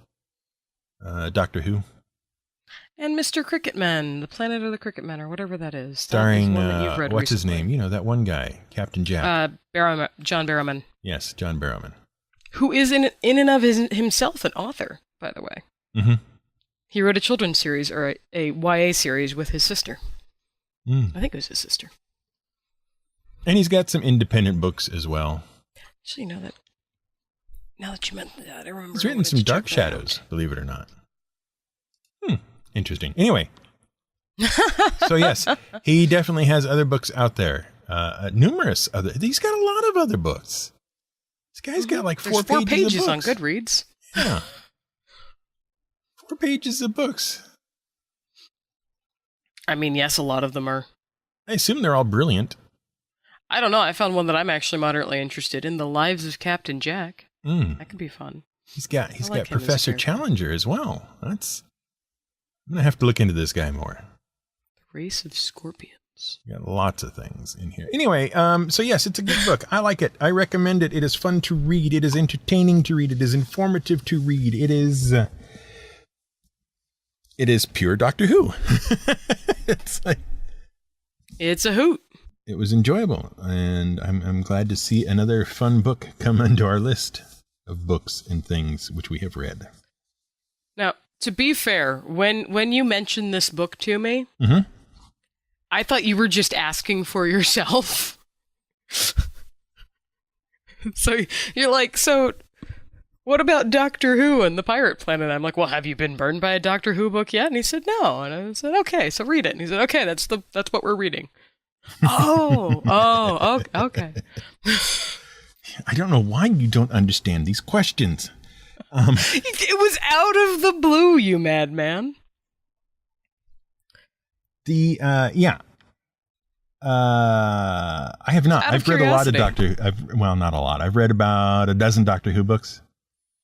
Doctor Who. And Mr. Cricketman, The Planet of the Cricketmen, or whatever that is. Starring, that is one that you've read what's his recently. name? You know, that one guy, Captain Jack. John Barrowman. Yes, John Barrowman. Who is in and of himself an author, by the way. Mm-hmm. He wrote a children's series, or a YA series with his sister. I think it was his sister. And he's got some independent books as well. Actually, now that you mentioned that, I remember. He's written some Dark Shadows, believe it or not. Interesting. Anyway. So yes, he definitely has other books out there. Numerous other. He's got a lot of other books. This guy's got like There's 4 pages of on books. Goodreads. Yeah. 4 pages of books. I mean, yes, a lot of them are. I assume they're all brilliant. I don't know. I found one that I'm actually moderately interested in: The Lives of Captain Jack. That could be fun. He's got like him as a Professor character. Challenger as well. I'm gonna have to look into this guy more. The Race of Scorpions. Got lots of things in here. Anyway, so yes, it's a good book. I like it. I recommend it. It is fun to read. It is entertaining to read. It is informative to read. It is pure Doctor Who. It's a hoot. It was enjoyable, and I'm glad to see another fun book come onto our list of books and things which we have read. Now, to be fair, when you mentioned this book to me, I thought you were just asking for yourself. So you're like, so what about Doctor Who and the Pirate Planet? I'm like, well, have you been burned by a Doctor Who book yet? And he said, no. And I said, okay, so read it. And he said, okay, that's what we're reading. Okay. I don't know why you don't understand these questions. It was out of the blue, you madman. I have not. Out of I've read a lot of curiosity. not a lot. I've read about a dozen Doctor Who books.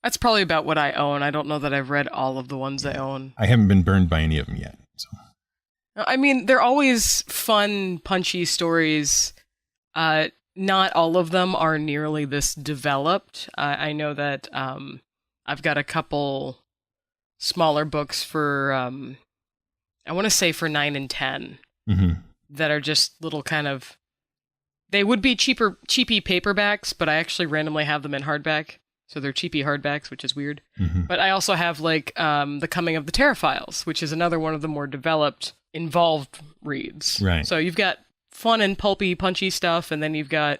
That's probably about what I own. I don't know that I've read all of the ones I own. I haven't been burned by any of them yet. So. I mean, they're always fun, punchy stories. Not all of them are nearly this developed. I know that I've got a couple smaller books for, I want to say for 9 and 10, that are just little kind of, they would be cheapy paperbacks, but I actually randomly have them in hardback. So they're cheapy hardbacks, which is weird. But I also have like The Coming of the Terraphiles, which is another one of the more developed, involved reads. Right. So you've got fun and pulpy, punchy stuff, and then you've got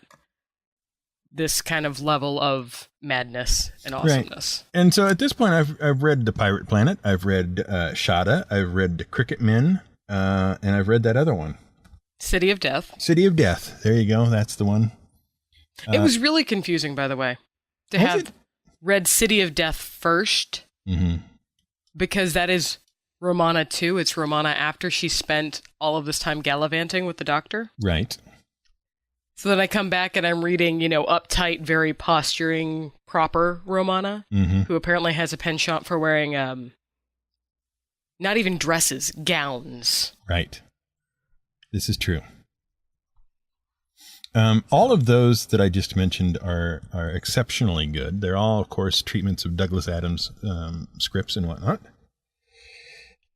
this kind of level of madness and awesomeness. Right. And so at this point, I've read The Pirate Planet, I've read Shada, I've read The Cricket Men, and I've read that other one. City of Death. City of Death. There you go. That's the one. It was really confusing, by the way, to have read City of Death first, because that is Romana 2. It's Romana after she spent all of this time gallivanting with the Doctor. Right. So then I come back and I'm reading, uptight, very posturing, proper Romana, who apparently has a penchant for wearing, not even dresses, gowns. Right. This is true. All of those that I just mentioned are exceptionally good. They're all, of course, treatments of Douglas Adams scripts and whatnot.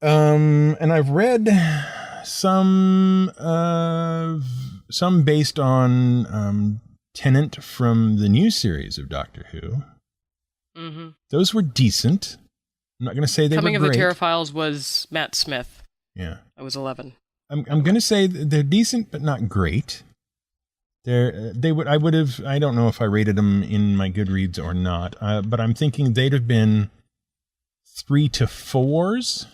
And I've read some based on Tennant from the new series of Doctor Who. Mm-hmm. Those were decent. I'm not going to say they were great. Coming of the Terraphiles was Matt Smith. Yeah. I was 11. I'm going to say they're decent, but not great. I don't know if I rated them in my Goodreads or not, but I'm thinking they'd have been 3 to 4s.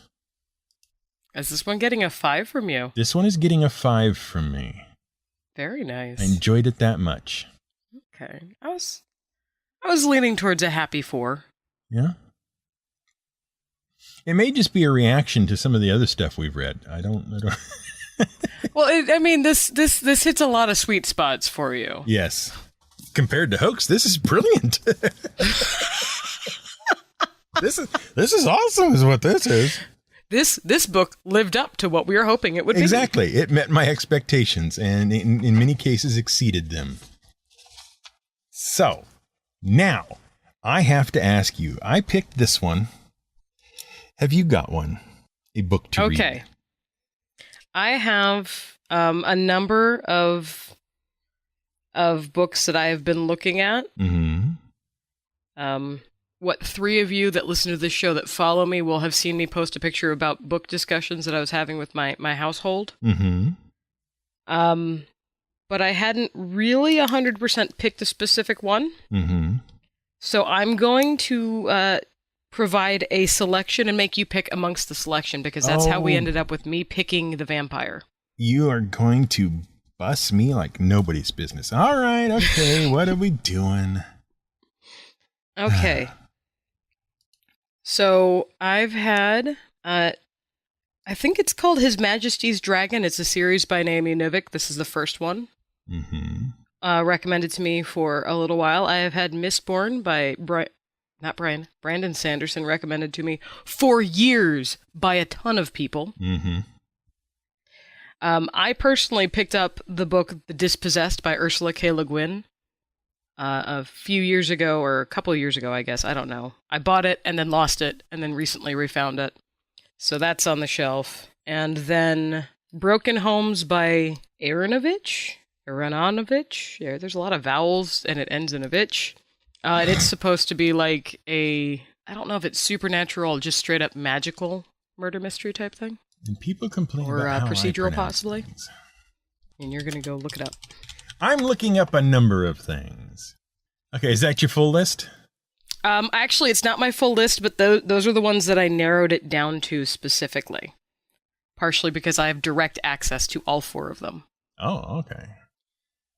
Is this one getting a 5 from you? This one is getting a 5 from me. Very nice. I enjoyed it that much. Okay. I was leaning towards a happy 4. Yeah. It may just be a reaction to some of the other stuff we've read. I don't. Well, this hits a lot of sweet spots for you. Yes. Compared to Hoax, this is brilliant. This is awesome is what this is. This book lived up to what we were hoping it would be. Exactly. It met my expectations and in many cases exceeded them. So, now I have to ask you. I picked this one. Have you got one? A book to read? Okay. I have a number of books that I have been looking at. Mm-hmm. What 3 of you that listen to this show that follow me will have seen me post a picture about book discussions that I was having with my household. Mm-hmm. But I hadn't really 100% picked a specific one. Mm-hmm. So I'm going to provide a selection and make you pick amongst the selection, because that's how we ended up with me picking the vampire. You are going to bust me like nobody's business. All right, okay, what are we doing? Okay. So I've had, I think it's called His Majesty's Dragon. It's a series by Naomi Novik. This is the first one. Mm-hmm. Recommended to me for a little while. I have had Mistborn by Brandon Sanderson, recommended to me for years by a ton of people. Mm-hmm. I personally picked up the book The Dispossessed by Ursula K. Le Guin a few years ago, or a couple of years ago, I guess. I don't know. I bought it and then lost it and then recently refound it. So that's on the shelf. And then Broken Homes by Aronovich. Yeah, there's a lot of vowels and it ends in a vitch. And it's supposed to be like I don't know if it's supernatural or just straight up magical murder mystery type thing. And people complain or about how procedural, I possibly. Things. And you're going to go look it up. I'm looking up a number of things. Okay, is that your full list? Actually, it's not my full list, but those are the ones that I narrowed it down to specifically. Partially because I have direct access to all 4 of them. Oh, okay.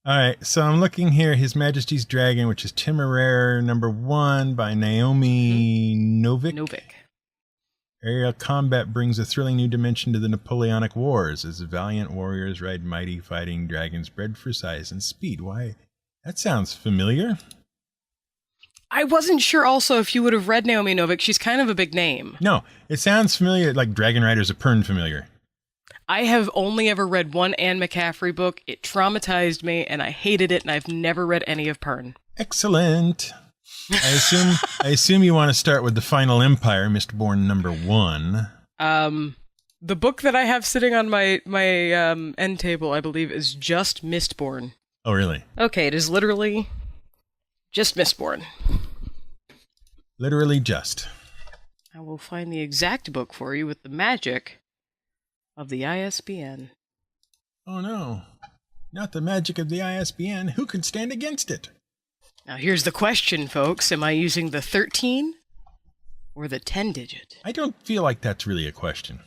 All right, so I'm looking here, His Majesty's Dragon, which is Temeraire #1 by Naomi Novik. Aerial combat brings a thrilling new dimension to the Napoleonic Wars as valiant warriors ride mighty fighting dragons bred for size and speed. Why, that sounds familiar. I wasn't sure also if you would have read Naomi Novik. She's kind of a big name. No, it sounds familiar, like Dragon Riders of Pern familiar. I have only ever read one Anne McCaffrey book. It traumatized me, and I hated it, and I've never read any of Pern. Excellent. I assume you want to start with The Final Empire, Mistborn #1. The book that I have sitting on my end table, I believe, is just Mistborn. Oh, really? Okay, it is literally just Mistborn. Literally just. I will find the exact book for you with the magic of the ISBN. Oh no, not the magic of the ISBN. Who can stand against it? Now here's the question, folks. Am I using the 13 or the 10 digit? I don't feel like that's really a question.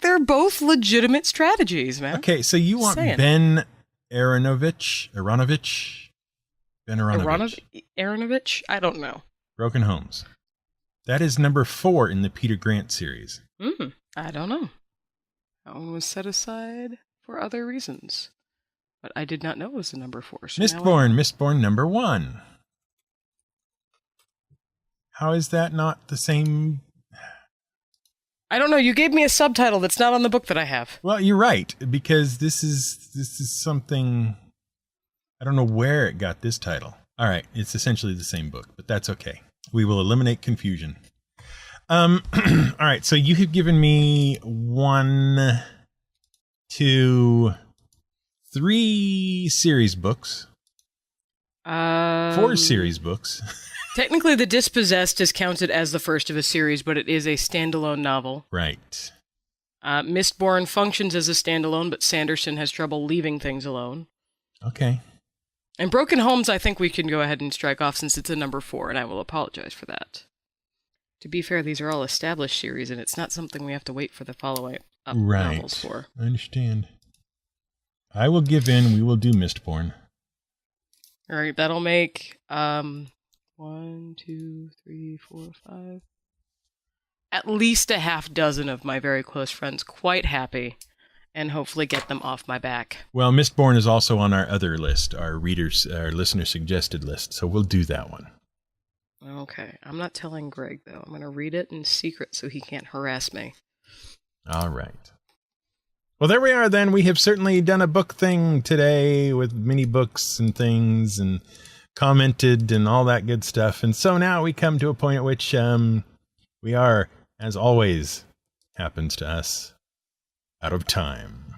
They're both legitimate strategies, man. Okay, so you want Ben Aronovich? Ben Aronovich? Aronovich? I don't know. Broken Homes. That is number 4 in the Peter Grant series. I don't know. That one was set aside for other reasons. But I did not know it was the number 4. So Mistborn number 1. How is that not the same? I don't know. You gave me a subtitle that's not on the book that I have. Well, you're right, because this is something. I don't know where it got this title. All right, it's essentially the same book, but that's okay. We will eliminate confusion. All right, so you have given me 1, 2, 3 series books. 4 series books. Technically, The Dispossessed is counted as the first of a series, but it is a standalone novel. Right. Mistborn functions as a standalone, but Sanderson has trouble leaving things alone. Okay. And Broken Homes, I think we can go ahead and strike off since it's a number 4, and I will apologize for that. To be fair, these are all established series, and it's not something we have to wait for the follow-up novels for. I understand. I will give in. We will do Mistborn. All right, that'll make 1, 2, 3, 4, 5. At least a half dozen of my very close friends quite happy, and hopefully get them off my back. Well, Mistborn is also on our other list, our listener suggested list, so we'll do that one. Okay, I'm not telling Greg, though. I'm going to read it in secret so he can't harass me. All right. Well, there we are then. We have certainly done a book thing today with mini books and things and commented and all that good stuff. And so now we come to a point at which we are, as always happens to us, out of time.